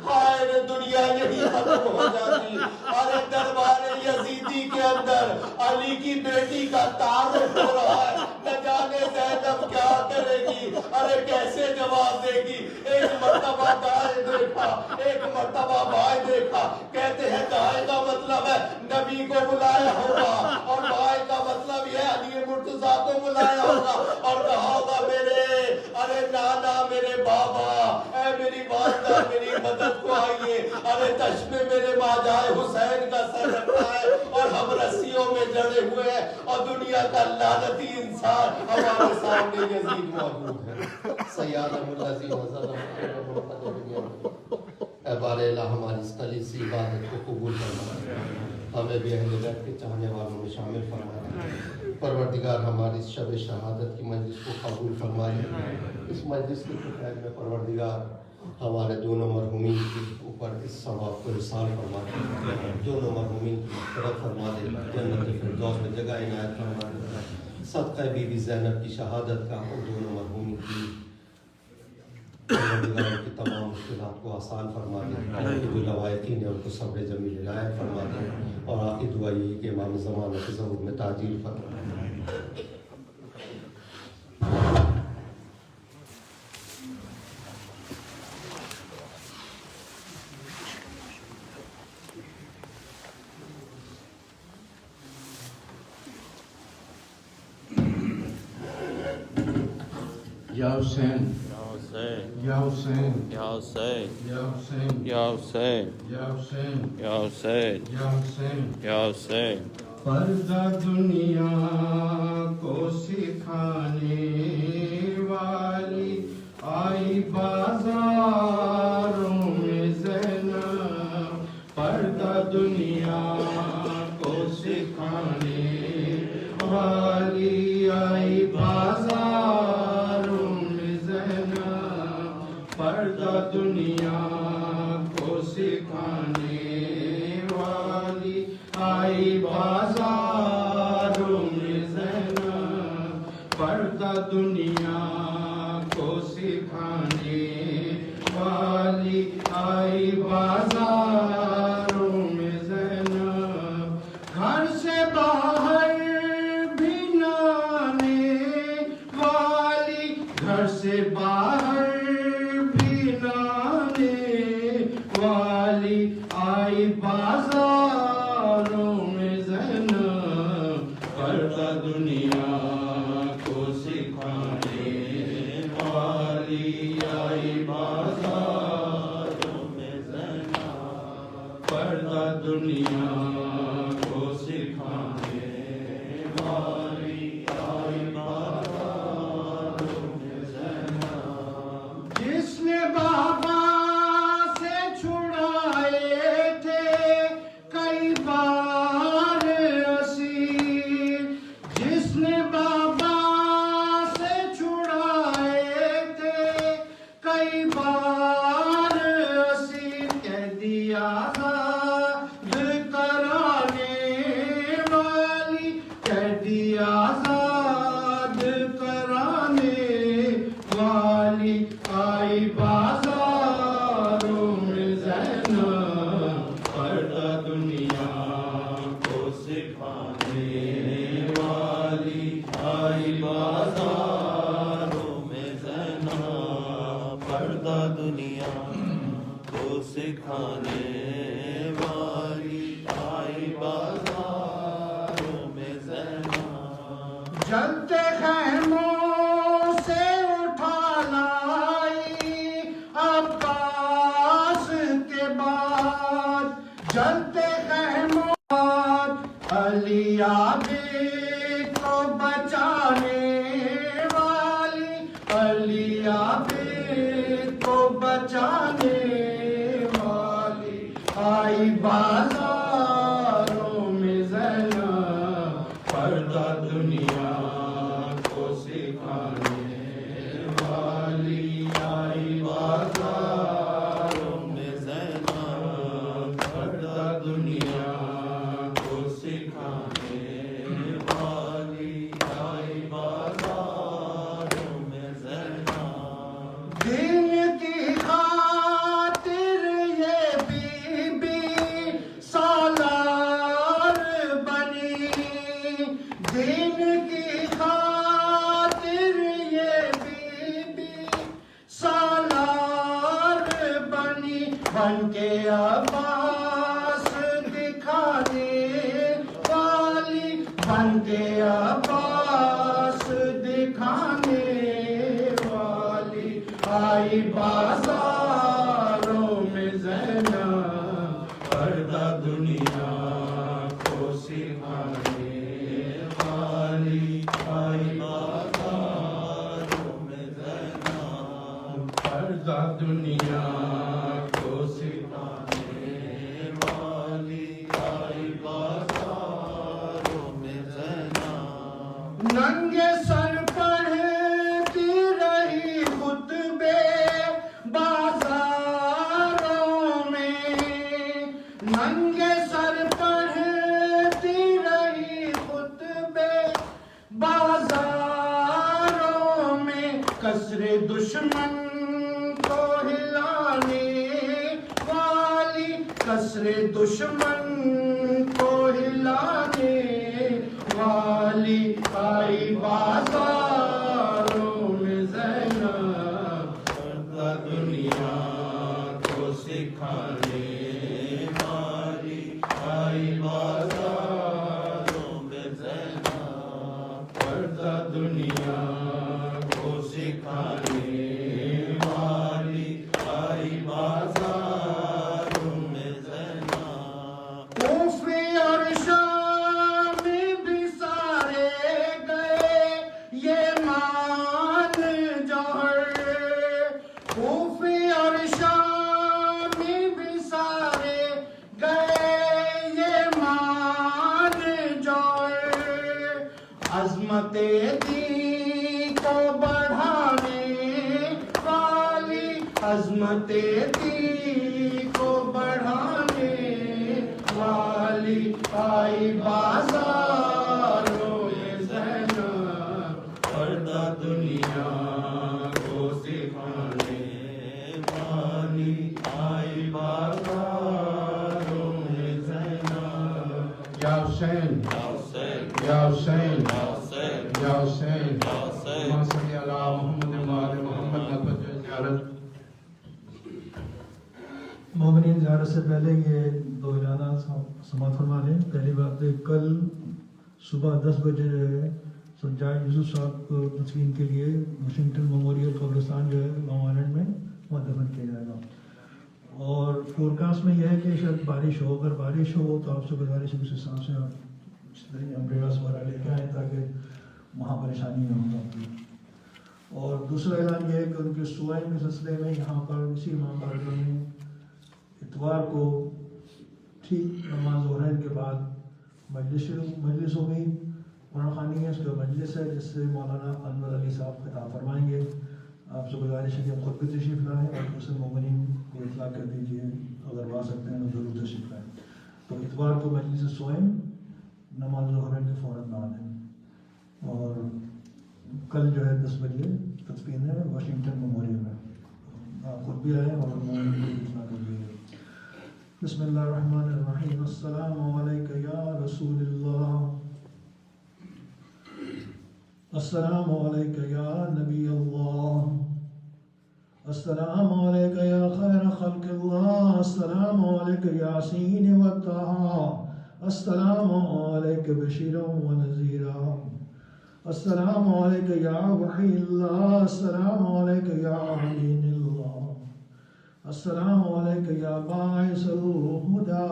ہائے رے دنیا یہی ختم ہو جاتی. ارے دربار یزیدی کے اندر علی کی بیٹی کا تعارف ہو رہا ہے, نہ جانے زینب کیا کرے گی, ارے کیسے جواب دے گی. ایک مرتبہ دائیں دیکھا, ایک مرتبہ بائیں دیکھا. کہتے ہیں دائیں کا مطلب ہے نبی کو بلایا ہوگا, اور بائیں کا مطلب یہ علی مرتضیٰ کو بلایا ہوگا, اور کہا ہوگا میرے ارے نانا, میرے بابا, اے میری والدہ, میری مدد کو آئیے. ارے تش میں میرے ماجائے حسین کا سر رکھا ہے, اور ہم رسیوں میں جڑے ہوئے ہیں, اور دنیا کا لعنتی انسان ہمارے سامنے یزید موجود ہے. سیادم الذین ظلموا اے بار الہ ہماری اس خالص عبادت کو قبول فرما, ہمیں بھی اہل بیت کے چاہنے والوں میں شامل فرما. پروردگار ہماری اس شب شہادت کی مجلس کو قبول فرما. اس مجلس کے خیر میں پروردگار ہمارے دونوں مرحومین کے اوپر اس ثواب کو ارسال فرما دے, دونوں مرحومین کی مغفرت فرما دے, جنت الفردوس میں جگہ عنایت فرما دے. صدقہ بی بی زینب کی شہادت کا اور دونوں مرحومین کی پروردگار کی تمام مشکلات کو آسان فرما دے. جو لوایقین ہیں ان کو صبر جمیل عنایت فرما دے, اور آخری دعا یہی کہ امام زمانہ کے ظہور میں تعجیل فرما دے. یا حسین یا حسین یا حسین یا حسین یا حسین یا حسین یا حسین یا حسین یا حسین. پردہ دنیا کو سکھانے والی آئی بازاروں میں زینب, پردہ دنیا کو سکھانے والی آئی بازاروں میں زینب, پردہ دنیا کو سکھانے والی آئی بازاروں میں زینب, پردہ دنیا کو سکھانے والی آئی بازاروں میں زینب. گھر سے باہر بھی نہ آنے والی, گھر سے باہر بھی نہ آنے والی آئی بازاروں میں زینب, پردہ دنیا کو سکھانے والی آئی بازاروں میں زینب, پردہ دنیا کو سکھانے والی آئی بازاروں میں زینب. جس نے بابا سے چھڑائے تھے کئی بار اسیر, جس نے بابا سے چھڑائے تھے کئی بار اسیر, کہہ دیا آزاد کرانے والی, کہہ دیا آزاد کرانے والی آئی بازاروں میں زینب, پردہ دنیا کو سکھانے والی آئی بازاروں میں زینب, پردہ دنیا کو سکھانے والی آئی بازاروں میں زینب. جلتے خیموں سے اٹھا لائی عباس کے بعد, جلتے خیموں علی عابد کو بچانے والی, علی عابد کو بچانے والی آئی بازاروں میں زینب, پردہ دنیا کو سکھانے والی آئی بازاروں میں زینب, بن کے عباس دکھانے والی، بن کے عباس دکھانے والی، آئی بازاروں میں زینب پردہ دنیا کو سکھانے والی، آئی بازاروں میں زینب پردہ دنیا کو سکھانے والی، آئی بازاروں میں زینب ننگے سر پڑھتی رہی خطبے بازاروں میں، ننگے سر پڑھتی رہی خطبے بازاروں میں، کسر دشمن کو ہلانے والی، کسر دشمن کو ہلانے والی، آئی بازاروں میں زینب پردہ دنیا کو سکھانے والی، آئی بازاروں میں زینب پردہ دنیا کو سکھانے والی، آئی بازاروں میں زینب کوفے اور شام بھی سارے گئے یہ مان جوہر، کوفے اور شام بھی سارے گئے یہ مان جوہر، عظمت دین کو بڑھانے والی، عظمت دین کو بڑھانے والی، آئی بازاروں میں زینب پردہ دنیا کو سکھانے والی، آئی بازاروں میں زینب یا حسین یا حسین یا حسین اللہم صلی علی محمد وآل محمد نفذ زیارت۔ مومنین زیارت سے پہلے یہ دو اعلانات سماعت فرما لیں۔ پہلی بات ہے کل صبح 10 بجے جو ہے سرجائے یوسف صاحب کو تدفین کے لیے واشنگٹن میموریل قبرستان جو ہے لانگ آئلینڈ میں وہاں دفن کیا جائے گا، اور فورکاسٹ میں یہ ہے کہ شاید بارش ہو، اگر بارش ہو تو آپ سے گزارش ہے اس حساب سے امبریلاس وغیرہ لے کے آئیں تاکہ وہاں پریشانی نہ ہو آپ کی۔ اور دوسرا اعلان یہ ہے کہ ان کے سوائن کے سلسلے میں یہاں پر اسی امام بارگاہ میں اتوار کو ٹھیک نماز ظہرین کے بعد مجلس ہوگی، قرآن خوانی ہے، اس کا مجلس ہے جس سے مولانا انور علی صاحب خطاب فرمائیں گے۔ آپ سے گزارش ہے کہ ہم خود بھی تشریف لائیں اور دوسرے مومنین کو اطلاع کر دیجیے، اگر آ سکتے ہیں تو ضرور تشریف لائیں۔ تو اتوار کو مجلس سوئم نماز ظہرین کے فوراً بعد ہے، اور کل جو ہے 10 بجے تدفین ہے واشنگٹن میموریل میں، آپ خود بھی آئیں اور مومنین کو اطلاع کر دیجیے۔ بسم اللہ الرحمن الرحیم، السلام علیکم یا رسول اللہ، السلام علیکم یا نبی اللہ، السلام علیکم یا خیر خلق اللہ، السلام علیکم یاسین و طہا، السلام علیکم بشیرا و نذیرا، السلام علیکم یا وحی اللہ، السلام علیکم یا امین اللہ، السلام علیکم یا باعث الہدی،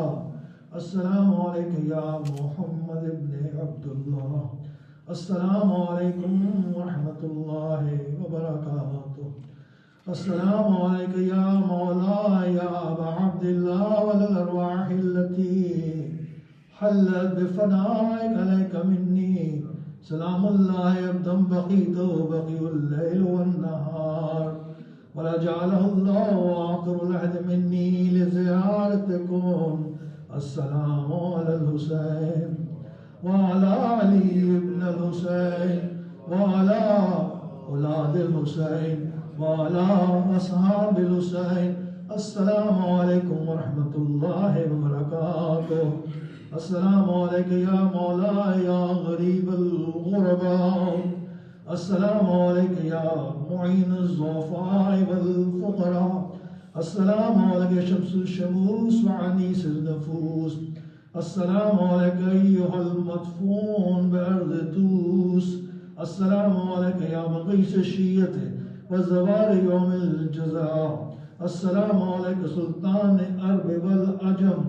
السلام علیکم یا محمد ابن عبداللہ، السلام علیکم ورحمۃ اللہ وبرکاتہ، السلام علیکم یا مولا یا ابا عبداللہ والارواح التي حلت بفنائك عليك مني سلام الله ابدا بقيت بقي الليل والنهار ولا جعله الله آخر العهد مني لزيارتكم، السلام على الحسين وعلى علي بن الحسين وعلى أولاد الحسين وعلى أصحاب الحسين، السلام عليكم ورحمة الله وبركاته، السلام عليك يا مولاي يا غريب الغرباء، السلام عليك يا معين الضعفاء والفقراء، السلام عليك شمس الشموس وعنيس النفوس. السلام عليك أيها المدفون بأرض توس. السلام عليك يا مغيث الشية وزوار يوم الجزاء. السلام عليك سلطان أرب والأجم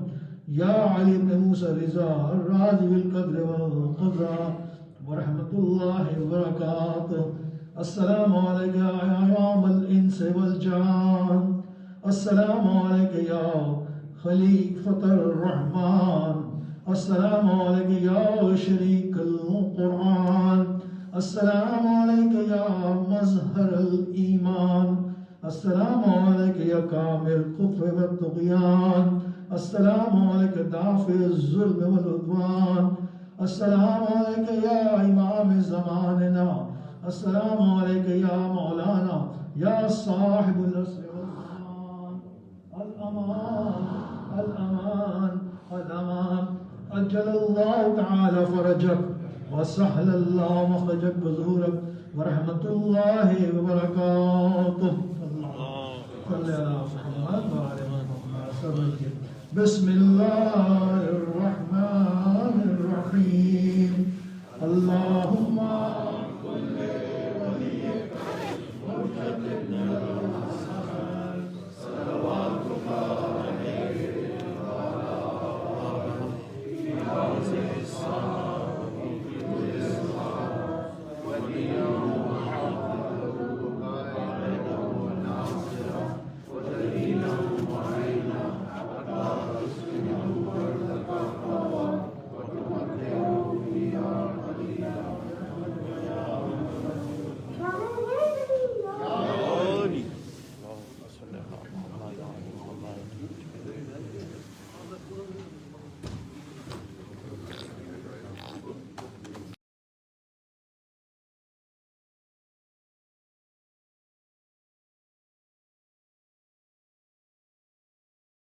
يا علي بن موسى الرضا الراضي بالقدر والقدرة ورحمة الله وبركاته. السلام عليك يا أعوام الإنس والجان. السلام عليك يا خليفة الرحمن. السلام عليك يا شريك القرآن. السلام عليك يا مظهر الإيمان. السلام عليك يا كامل الكفر والطغيان. السلام عليك دافع الظلم والعدوان. السلام عليك يا إمام زماننا. السلام عليك يا مولانا يا صاحب الأسر والأمان. الأمان الأمان الأمان. أجل الله تعالى فرجك وسهل الله مخرجك وظهورك ورحمة الله وبركاته. صل على محمد وعلى محمد. بسم الله